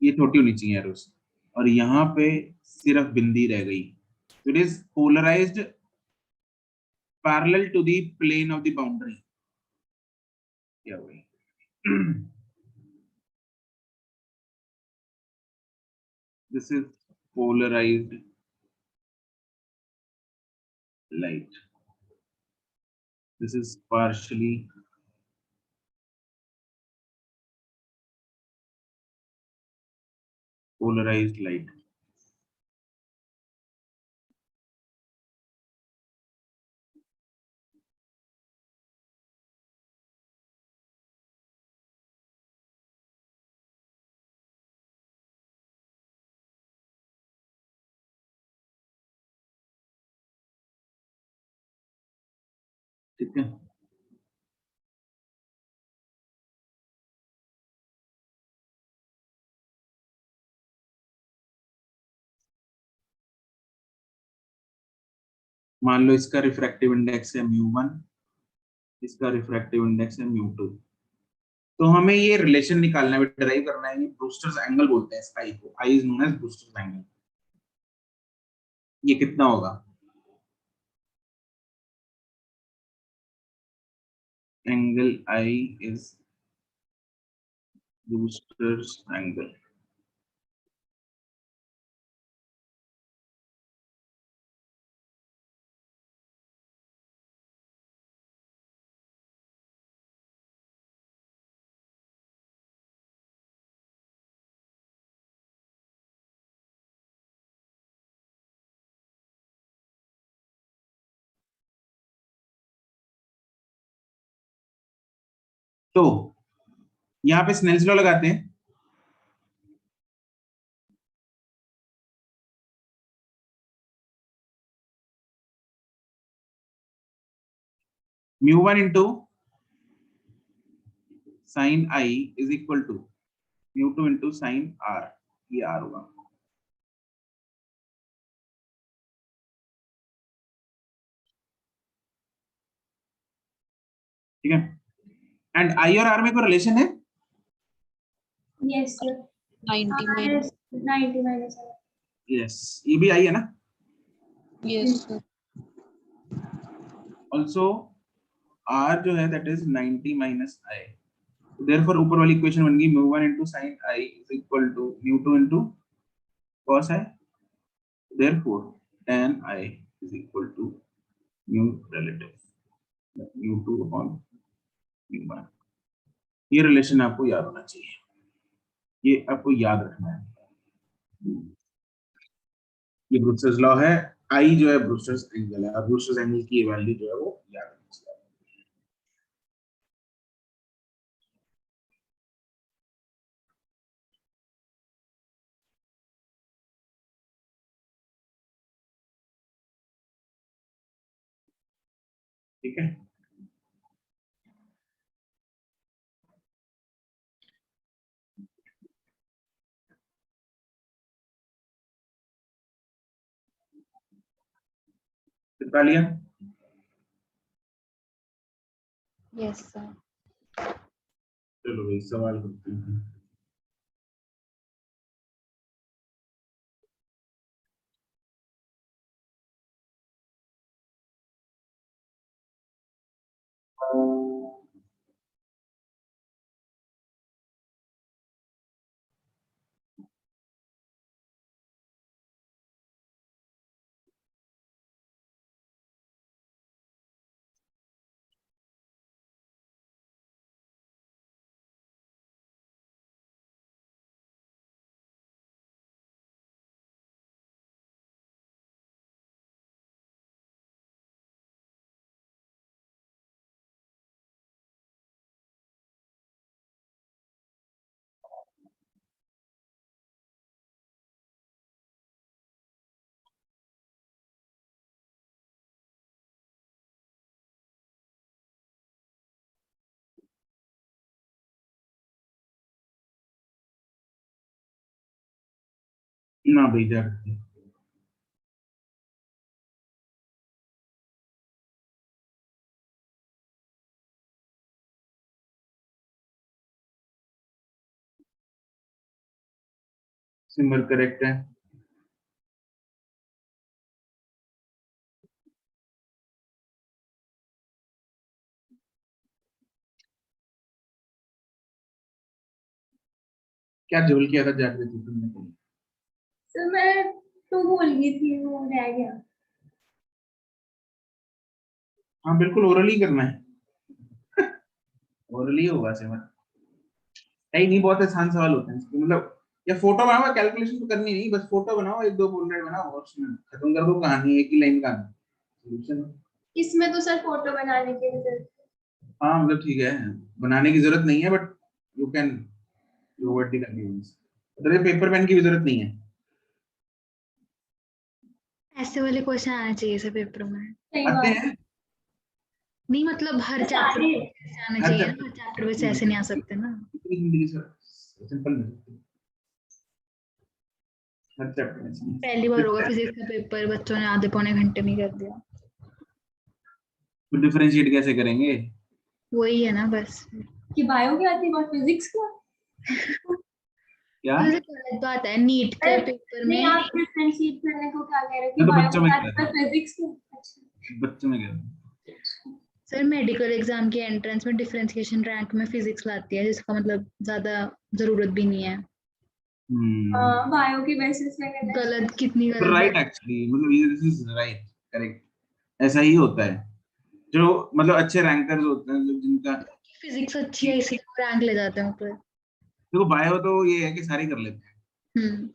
ये छोटी होनी चाहिए एरोस, और यहाँ पे सिर्फ बिंदी रह गई, तो it is polarised parallel to the plane of the boundary. क्या हुई? This is polarized light. This is partially polarized light. ठीक है, मान लो इसका रिफ्रैक्टिव इंडेक्स है म्यू 1, इसका रिफ्रैक्टिव इंडेक्स है म्यू 2। तो हमें ये रिलेशन निकालना है, डिराइव करना है। ये ब्रूस्टर्स एंगल बोलते हैं इस आई को, i is known as Brewster's angle. ये कितना होगा? Angle i is Brewster's angle. तो यहाँ पे स्नेल्स लॉ लगाते हैं। Mu 1 into sine i is equal to mu 2 into sine r. ये आर होगा, ठीक है। एंड आई और आर में कोई रिलेशन है? Yes sir. 90 minus 90 minus. Yes, ये भी आई है ना। yes sir. ऑल्सो आर जो है that is 90 minus i. Therefore ऊपर वाली इक्वेशन बन गई mu 1 into sine i is equal to mu 2 into cos i. Therefore tan i is equal to mu relative mu 2 upon mu 1। ये relation आपको याद होना चाहिए, ये आपको याद रखना है। ये ब्रूस्टर्स लॉ है। आई जो है ब्रूस्टर्स एंगल है, और ब्रूस्टर्स एंगल की वैल्यू जो है वो याद रखनी चाहिए। ठीक है, कितना लिया? Yes sir. चलो भाई सवाल करते हैं। ना भाई जा रही है। सिंबल करेक्ट है। क्या जोल किया था जागृति तुमने? सर मैं तो भूल गई थी, वो रह गया। हाँ बिल्कुल ओरली करना है। ओरली होगा सेवन। नहीं बहुत आसान सवाल होते हैं इसके, मतलब या फोटो बनाओ, कैलकुलेशन तो करनी नहीं, बस फोटो बनाओ, एक दो बुलेट बनाओ और उसमें खत्म कर दो कहानी, एक ही लाइन का सॉल्यूशन। इसमें तो सर फोटो बनाने के लिए जरूरत है। हाँ मतलब ठीक है, बनाने की जरूरत नहीं है, but you can over the confusion. तेरे पेपर पेन की भी जरूरत नहीं है। ऐसे वाले क्वेश्चन आने चाहिए सर पेपर में। सही आते बात। हैं नहीं मतलब हर तो चैप्टर सारे में आने हर चाहिए ना, चैप्टर हर चैप्टर में ऐसे नहीं आ सकते ना। इतनी जिंदगी सर सिंपल नहीं, हर चैप्टर में पहली बार होगा फिजिक्स का पेपर बच्चों ने आधे पौने घंटे में कर दिया। तो डिफरेंशिएट कैसे करेंगे? वही है ना बस। कि बायो की आती है और फिजिक्स का। क्या? तो गलत बात है, नीट के पेपर नहीं, में। आप डिफरेंशिएट करने को क्या कह रहे हो कि मैं तो बायो बच्चों की में आती कह है रहा फिजिक्स का? अच्छा, था, बच्चों में कह रहा था। सर मेडिकल एग्जाम के एंट्रेंस में डिफरेंशिएशन रैंक में फिजिक्स लाती है, जिसका मतलब ज्यादा जरूरत भी नहीं है। बायो की बेसिस पे कहते हैं। गलत, कितनी तो गलत राइट बात। एक्चुअली, मतलब ये दिस इज राइट, करेक्ट, ऐसा ही होता है। जो मतलब अच्छे रैंकर्स होते हैं, जो जिनका फिजिक्स अच्छी है इसी को रैंक ले जाते हैं ऊपर। देखो बायो तो ये है कि सारे कर लेते हैं। हम्म।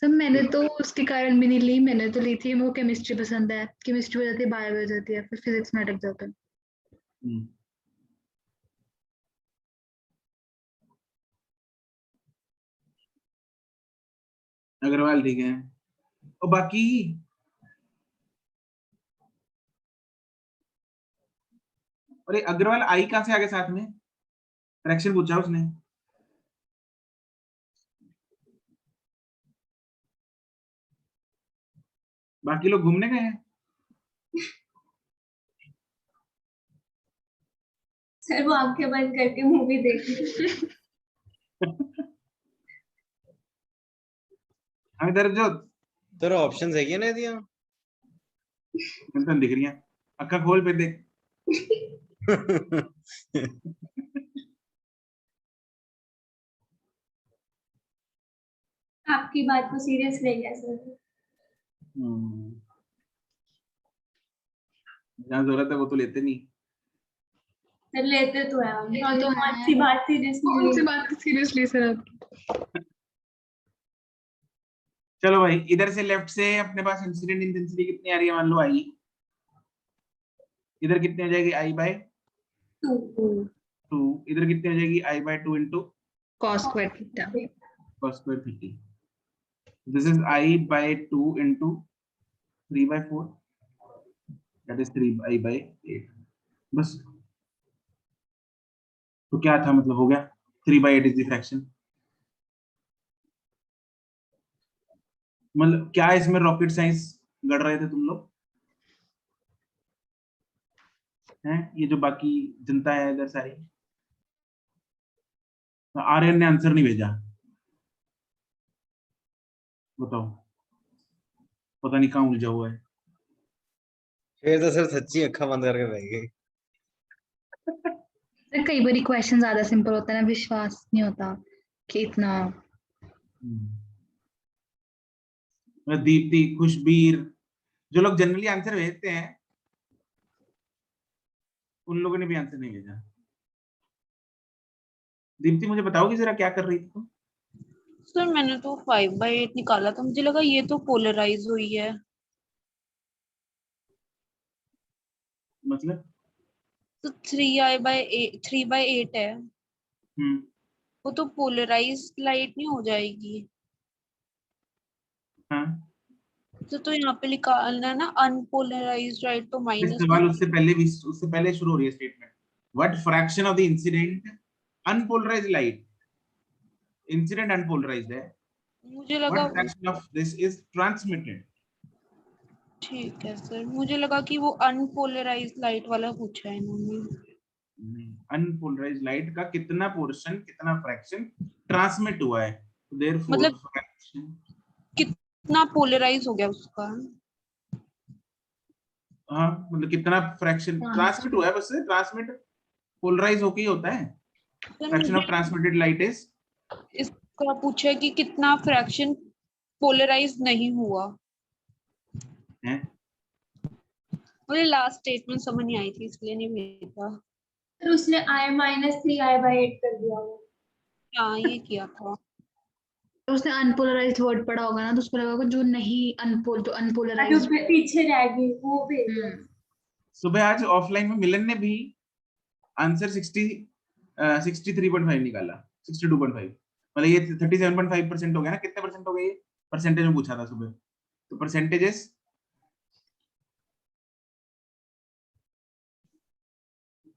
सर मैंने तो उसके कारण भी नहीं ली, मैंने तो ली थी, मेरे को केमिस्ट्री पसंद है, केमिस्ट्री हो जाती है, बायो हो जाती है, फिर फिजिक्स में अटक जाता है। हम्म। अग्रवाल ठीक है, और बाकी अरे अग्रवाल आई कहाँ से आगे साथ में? फ्रैक्शन पूछा उसने। बाकी लोग घूमने गए हैं। सर वो आंखें बंद करके मूवी देख रही। हमें दर्द जो तेरा ऑप्शंस है क्या नहीं दिया? टेंशन दिख रही है, अक्का खोल पे देख। आपकी बात को सीरियस ले गया सर। जहाँ जरूरत है वो तो लेते नहीं। सर लेते तो है हम, हाँ, तो कौन है। सी बात सीरियसली कौन सी बात सीरियसली सर आप? चलो भाई, इधर से लेफ्ट से अपने पास इंसिडेंट इंटेंसिटी कितनी आ रही है, मान लो आई, इधर कितनी हो जाएगी आई बाय 2, इधर कितनी हो जाएगी I by 2 into cos square theta. cos square theta. This is I by 2 into 3 by 4, that is 3 I by 8। बस, तो क्या था, मतलब हो गया 3 बाय 8 इज द फ्रैक्शन। मतलब क्या इसमें रॉकेट साइंस गढ़ रहे थे तुम लोग हैं? ये जो बाकी जनता है इधर सारी, आर्यन ने आंसर नहीं भेजा, बताओ, पता नहीं कहाँ उलझा हुआ है। फिर तो सर सच्ची अक्खा बंद करके रह गए। सर कई बार क्वेश्चन ज्यादा सिंपल होता है ना, विश्वास नहीं होता कि इतना। दीप्ति, खुशबीर, जो लोग जनरली आंसर भेजते हैं उन लोगों ने भी आंसर नहीं भेजा। दीप्ति मुझे बताओगी जरा क्या कर रही थी तुम? सर मैंने तो 5/8 निकाला था, मुझे लगा ये तो पोलराइज हुई है। मतलब तो 3/8 है, हम्म, वो तो पोलराइज लाइट नहीं हो जाएगी? हाँ, तो यहाँ पे निकालना है ना अनपोलराइज लाइट, तो इस माइनस सवाल उससे पहले शुरू हो रही है statement. What fraction of the incident unpolarised light, incident unpolarised है, मुझे लगा What fraction of this is transmitted? ठीक है सर, मुझे लगा कि वो अनपोलराइज्ड लाइट वाला पूछा है इन्होंने। अनपोलराइज्ड लाइट का कितना पोर्शन, कितना फ्रैक्शन ट्रांसमिट हुआ है, देयरफॉर मतलब फ्रैक्शन, कितना पोलराइज हो गया उसका। हाँ मतलब कितना फ्रैक्शन ट्रांसमिट हुआ है, बस ट्रांसमिट पोलराइज होके ही होता है। सर फ्रैक्शन ऑफ मुझे ट्रांसमिटेड लाइट इज, इसका पूछा है कि कितना फ्रैक्शन पोलराइज नहीं हुआ। है मुझे लास्ट स्टेटमेंट समझ नहीं आई थी इसलिए नहीं भेजा। फिर उसने I-3I/8 कर दिया वो। हाँ ये किया था। तो उसने अनपोलराइज्ड वर्ड पढ़ा होगा ना, तो उसको लगा होगा जो नहीं अनपोल, जो जो अनपोलराइज्ड। पीछे रह गई वो भेज दिया। सुबह आज ऑफलाइन में मिलन ने भी आंसर 63.5 निकाला, 62.5, मतलब ये 37.5% हो गया ना। कितने परसेंट हो गए ये, परसेंटेज में पूछा था सुबह, तो परसेंटेजेस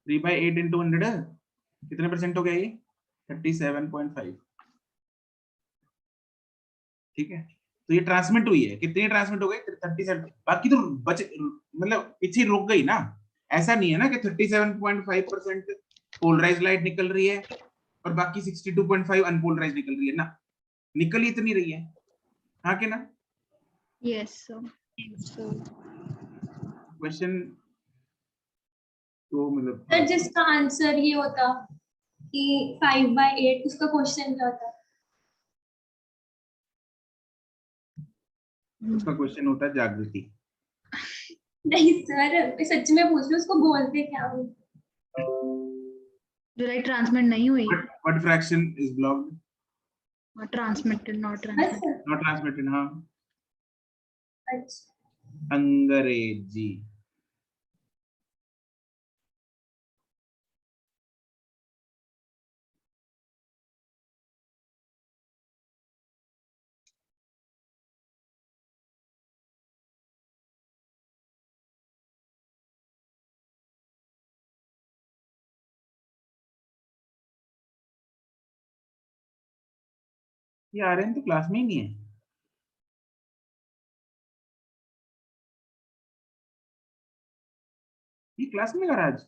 3/8 into 100 कितने परसेंट हो गया ये, 37.5। ठीक है, तो ये ट्रांसमिट हुई है, कितनी ट्रांसमिट हो गई, 37। बाकी तो बच, मतलब पीछे रुक गई ना। ऐसा नहीं है ना कि 37.5% पोलराइज लाइट निकल रही है और बाकी 62.5 अनपोलराइज निकल रही है ना, निकल ही इतनी रही है। हाँ कि ना। Yes sir. क्वेश्चन तो मतलब सर जिसका आंसर ये होता कि 5/8, उसका क्वेश्चन क्या होता? उसका क्वेश्चन होता है जागृति। नहीं सर, मैं सच में पूछ रही हूँ, उसको बोलते क्या हो? जो लाइट ट्रांसमिट नहीं हुई, what fraction is blocked, transmitted, not बस ट्रांसमिटेड। Not transmitted. हाँ, अच्छा। अंग्रेजी। ये आर्यन तो क्लास में ही नहीं है। ये क्लास में लगा आज।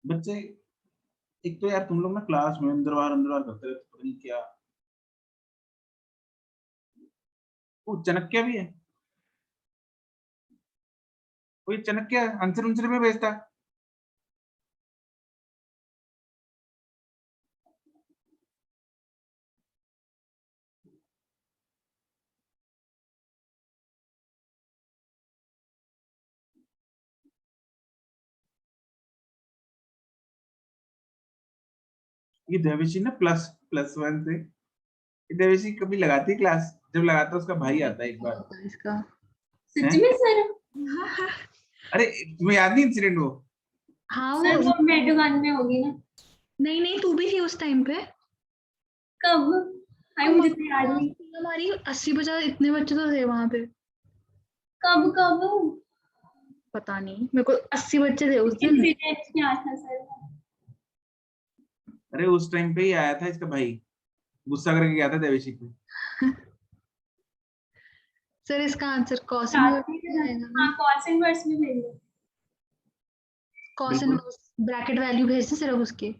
बच्चे, एक तो यार तुम लोग ना क्लास में अंदर बाहर करते रहते, पता नहीं क्या। वो चाणक्य भी है, कोई चाणक्य आंसर उनसर में भेजता। ये देवेशी ना +1 से, ये देवेशी कभी लगाती क्लास, जब लगाता उसका भाई आता है एक बार। इसका सच हैं? में सर? अरे तुम्हें याद नहीं इंसिडेंट वो? हाँ सर वो, वो मेडवान में होगी ना? नहीं नहीं तू भी थी उस टाइम पे। कब? हाय मुझे तो याद नहीं। हमारी 80-50 इतने बच्चे तो थे वहां पे। कब कब? पता नहीं, मेरे को 80 बच्चे थे उस दिन। इंसिडेंट क्या था सर? अरे उस टाइम पे ही आया था इसका भाई, गुस्सा करके गया था देवेशी पे। सर इसका आंसर कॉस हाँ, कॉस इनवर्स में भेज दो। कॉस इनवर्स ब्रैकेट वैल्यू भेज दे सिर्फ उसके।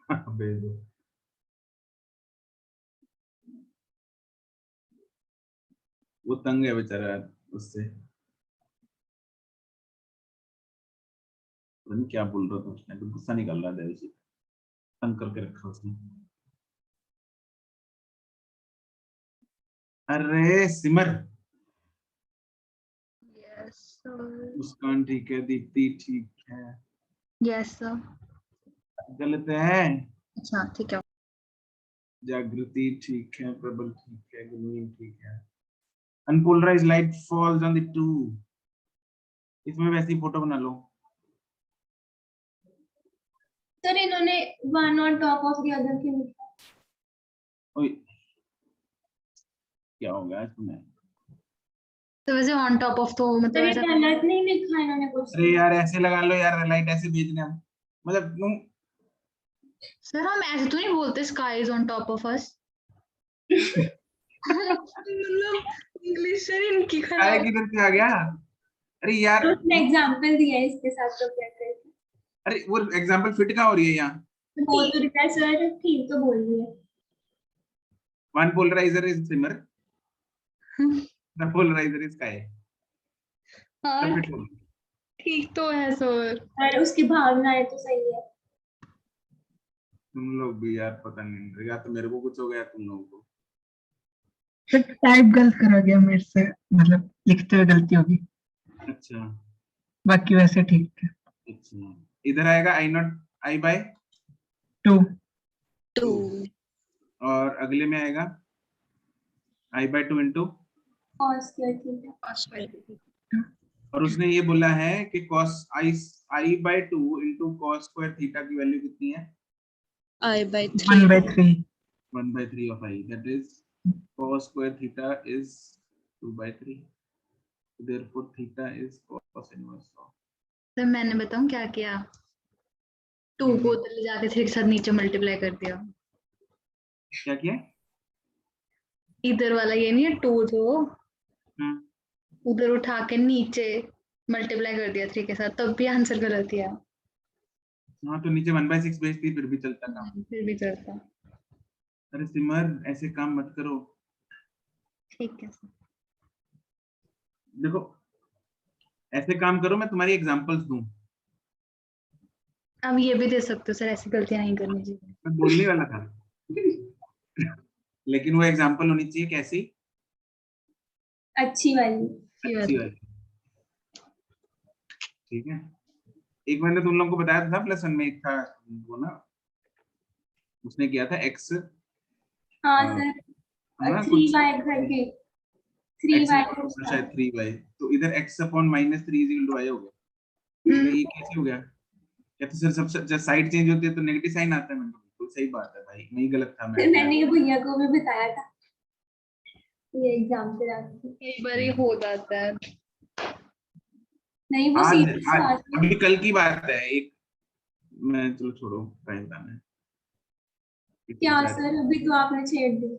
भेज दो। वो तंग है बेचारा उससे, पता नहीं क्या बोल रहा था उसने, तो गुस्सा निकल रहा है देवेशी, तंग करके रखा उसने। अरे सिमर, यस सर। मुस्कान ठीक है, दीप्ति ठीक है, यस सर। गलत है, अच्छा ठीक है। जागृति ठीक है, प्रबल ठीक है, गुरमीत ठीक है। Unpolarised light falls on the two, इसमें वैसी फोटो बना लो। सर इन्होंने one on top of the other क्यों लिखा? ओए क्या हो गया तुम्हें? तो वैसे ऑन टॉप ऑफ तो मतलब तो ये ऐसा गलत नहीं लिखा इन्होंने कुछ। अरे यार ऐसे लगा लो यार, लाइट ऐसे भेजने हम, मतलब तुम सर हम ऐसे तो नहीं बोलते sky is on top of us. मतलब इंग्लिश सर इनकी आया खराब। किधर से आ गया? अरे यार, तो उसने एग्जाम्पल दिया है इसके साथ तो क्या करें। अरे वो एग्जांपल फिट कहाँ हो रही है यहाँ? तो बोल तो रहा है सर, ठीक तो बोल रही है। One polariser is simmer, the polariser is sky, हाँ सब फिट हो गया। ठीक तो है सर। और उसकी भावनाएं तो सही है। तुम लोग भी यार पता नहीं, या तो मेरे को कुछ हो गया तुम लोगों को। सर टाइप गलत करा गया मेरे से, मतलब लिखते हुए गलती होगी, अच्छा बाकी वैसे ठीक थे। अच्छा, इधर आएगा आई नॉट आई बाय 2 2 और अगले में आएगा I by 2 into, cos square theta. और उसने ये बोला है कि cos I by 2 into cos square theta की वैल्यू कितनी है?1/3 1/3 of I, that is cos square theta is 2/3, therefore theta is cos inverse of। Sir मैंने बताऊं क्या किया, 2 को उधर ले जाके 3 के साथ नीचे मल्टीप्लाई कर दिया। क्या किया? इधर वाला ये नहीं है 2 जो हम्म, उधर उठा के नीचे मल्टीप्लाई कर दिया 3 के साथ, तब भी आंसर गलत ही आया। हाँ तो नीचे 1/6 भेजती फिर भी चलता काम। फिर भी चलता। अरे सिमर ऐसे काम मत करो। ठीक है सर। देखो ऐसे काम करो, मैं तुम्हारी एग्जांपल्स दूं। अब ये भी दे सकते हो सर, ऐसी गलतियां नहीं करनी चाहिए। मैं बोलने वाला था लेकिन वो एग्जांपल होनी चाहिए कैसी? अच्छी वाली। ये बात अच्छी है। वाली, ठीक है। एक मैंने तुम लोगों को बताया था प्लस वन में, एक था वो ना, उसने किया था एक्स, हाँ है सर, ना 3y घर के 3y एक्स शायद 3y, तो इधर x upon -3 is equal to y हो गया। तो ये कैसे हो गया? या तो सर सब साइड चेंज होती है तो नेगेटिव साइन आता है। मैंने बिल्कुल सही बात है भाई, नहीं गलत था मैं। मैंने ये भैया को भी बताया था ये एग्जाम पे जाके। कई बार ये हो जाता है। नहीं वो आज सीरियस अभी कल की बात है एक, मैं चलो छोड़ो टाइम बताना है। क्या सर, अभी तो आपने छेड़ दी।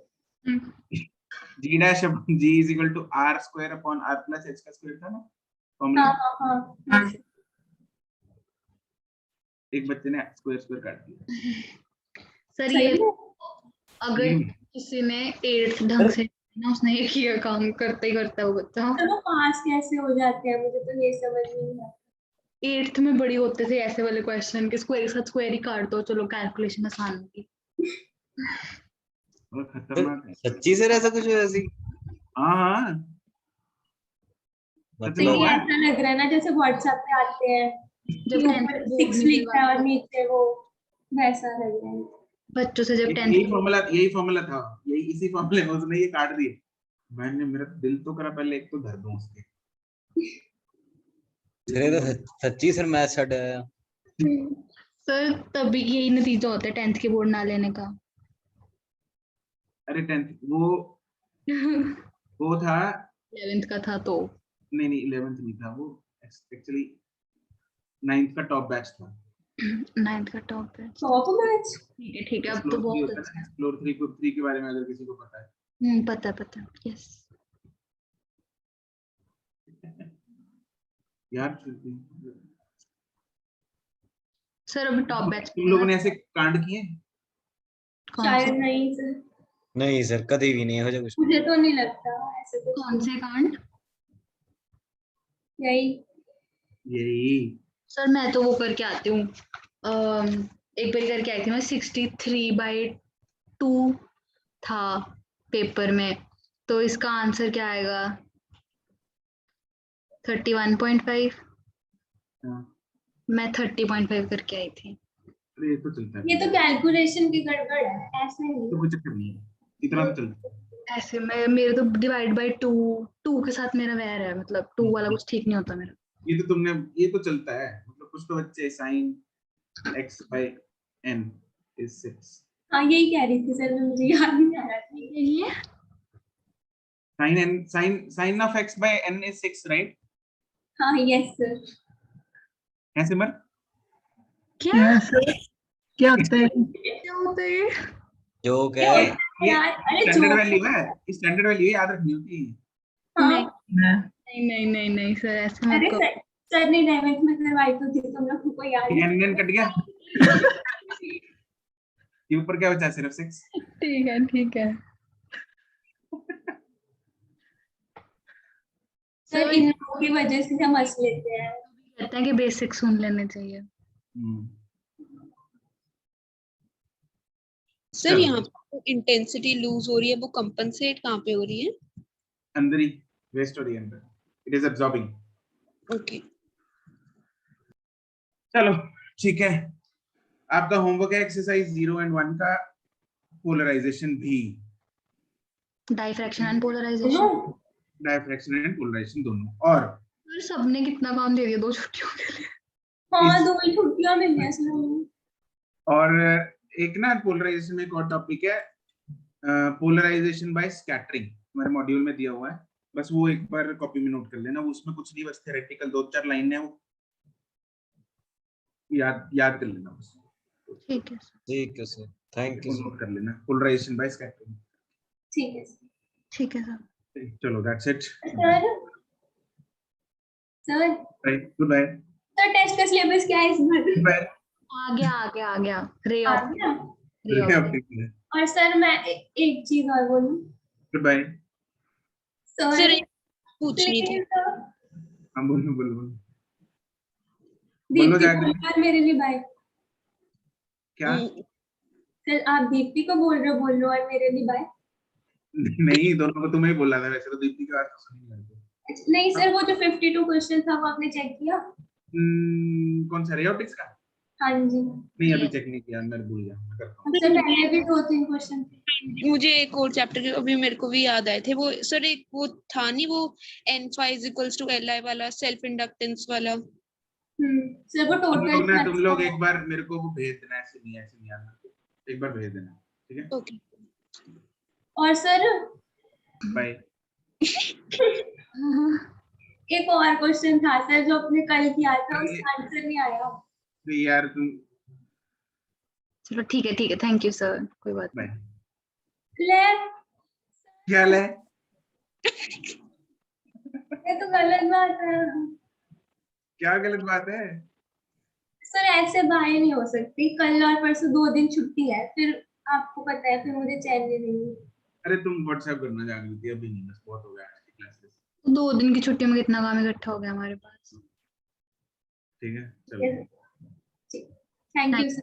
G dash g is equal to r square upon r plus h का स्क्वायर था ना फॉर्मूला। हाँ हाँ हाँ। एक बच्चे ने स्क्वायर स्क्वायर काट दिया। सर सही ये है। अगर किसी ने 8th ढंग से ना, उसने ये किया काम करते ही करता है वो बच्चा। तो वो पास कैसे हो जाते हैं, मुझे तो ये समझ नहीं आता। 8th में बड़ी होते थे ऐसे वाले क्वेश्चन के स्क्वायर के साथ स्क्वायर ही काट दो, चलो कैलकुलेशन आसान होगी। और खतरनाक है। सच्ची सर ऐसा कुछ हुआ ऐसी? हाँ हाँ सच में नहीं हुआ है। ऐसा लग रहा है ना जैसे व्हाट्सएप पे आते हैं जब कि 10th ऊपर बोर्ड 6 में लिखा है और नीचे वो, वैसा लग रहा है। बच्चों से जब 10th यही फॉर्मूला था, यही इसी फॉर्मूले में उसने ये काट दिए। मैंने मेरा दिल तो करा पहले एक तो धर दूं उसके। सर ये तो सच्ची सर मैथ छड़ आया। सर तभी यही नतीजा होता है 10th के बोर्ड ना लेने का। अरे 10th वो था, 11th का था तो नहीं 11th नहीं था वो, एक्चुअली 9th का टॉप बैच था। 9th का टॉप है। Top match. ठीक है अब तो एक्सप्लोर 3 बहुत होता है अच्छा ना, एक्सप्लोर 3 के बारे में अगर किसी को पता है। है। पता यस यार सर अभी टॉप बैच तुम लोगों ने ऐसे कांड किए? शायद नहीं सर, नहीं सर कभी भी नहीं हो जाए कुछ। मुझे तो नहीं लगता ऐसे कुछ। कौन से कांड? यही यही सर मैं तो वो करके आती हूँ, एक बार करके आई थी मैं, 63/2 था पेपर में, तो इसका आंसर क्या आएगा? 31.5। हाँ, मैं 30.5 करके आई थी। अरे ये तो चलता है, ये तो कैलकुलेशन की गड़बड़ है, ऐसे नहीं। तो कुछ चक्कर नहीं है, इतना तो चलता है। ऐसे मैं, मेरे तो डिवाइड बाय 2 के साथ मेरा वैर है, मतलब 2 वाला कुछ ठीक नहीं होता मेरा। ये तो चलता है, मतलब कुछ तो बच्चे साइन x/n is 6, हाँ यही कह रही थी सर, मुझे याद नहीं आ रहा था। ये sin of x by n is 6, right? हाँ यस सर। है सिमर? क्या यस क्या होता है? क्या होता है? जोक क्या है। होता है यार? अरे स्टैंडर्ड जो वैल्यू है, स्टैंडर्ड वैल्यू याद रखनी होती है। हाँ नहीं नहीं नहीं नहीं सर, ऐसे अरे मेरे को सर ने डायमंड में करवाई तो थी, तुम लोगों को याद है? n कट गया, ये ऊपर क्या बचा? सिर्फ 6। ठीक है ठीक है। सर इन लोगों की वजह से हम हंस लेते हैं। कहते हैं कि बेसिक सुन लेने चाहिए। सर चलो। यहाँ पे इंटेंसिटी लूज हो रही है, वो कंपनसेट कहाँ पे हो रही है? अंदर ही वेस्ट हो रही है अंदर, इट इज एब्जॉर्बिंग। ओके चलो ठीक है, आपका होमवर्क है एक्सरसाइज 0 and 1 का पोलराइजेशन भी, डाइफ्रैक्शन एंड पोलराइजेशन। दोनों? डायफ्रैक्शन एंड पोलराइजेशन दोनों। और सर सबने कितना काम दे दिया 2 छुट्टियों के लिए? हाँ इस- 2 ही छुट्टियां मिल रही हैं सर हमें। और एक ना पोलराइजेशन में एक और टॉपिक है, पोलराइजेशन बाय स्कैटरिंग, हमारे मॉड्यूल में दिया हुआ है, बस वो एक बार कॉपी में नोट कर लेना, उसमें कुछ नहीं, बस थ्योरेटिकल 2-4 लाइन है, वो याद कर लेना बस, ठीक है सर। ठीक है सर, थैंक यू वो सर। नोट कर लेना, पोलराइजेशन बाय स्कैटरिंग। ठीक है सर। ठीक है सर। चलो that's it, sir sir goodbye. Sir test का सिलेबस क्या है इस बार? बाय। आ गया रे आ ऑफ गया? Ray of. और सर मैं एक चीज और बोलूं? Good bye. सर सर एक पूछनी थी। प्लीज हम बोलो बोलो दीप्ति जाके। बोल यार मेरे लिए बाय। क्या? सर आप दीप्ति को बोल रहे हो, बोल लो और मेरे लिए बाय। नहीं, दोनों को तुम्हें ही बोला था, वैसे तो दीप्ति की बात तो सुनी नहीं। नहीं सर वो जो 52 क्वेश्चन था वो आपने चेक किया? कौन सा रेयोटिक्स का? हाँ जी। नहीं अभी चेक नहीं किया, मैं भूल गया, मैं करता हूँ। सर पहले भी 2-3 क्वेश्चन थे। मुझे एक और चैप्टर के अभी मेरे को भी याद आए थे, वो सर एक वो था नहीं, वो N5 = Li वाला, सेल्फ इंडक्टेंस वाला। सर वो टोटल तुम लोग एक बार मेरे को वो भेज देना, ऐसे नहीं आना, एक बार भेज देना, ठीक है? ओके और सर बाय। एक और क्वेश्चन था सर जो आपने कल किया था, उसका आंसर नहीं आया। यार तुम चलो ठीक है थैंक यू सर, कोई बात नहीं। बाय। ले क्या ले? ये तो गलत बात है क्या गलत बात है? सर, ऐसे बाय नहीं हो सकती। कल और परसों 2 दिन छुट्टी है, फिर आपको पता है फिर मुझे चैन नहीं देंगे। अरे तुम व्हाट्सएप करना जागृति, अभी नहीं, बस बहुत हो गया आज की क्लासेस। 2 दिन की छुट्टी में कितना काम इकट्ठा हो गया हमारे पास। ठीक है चलो। Thank you sir.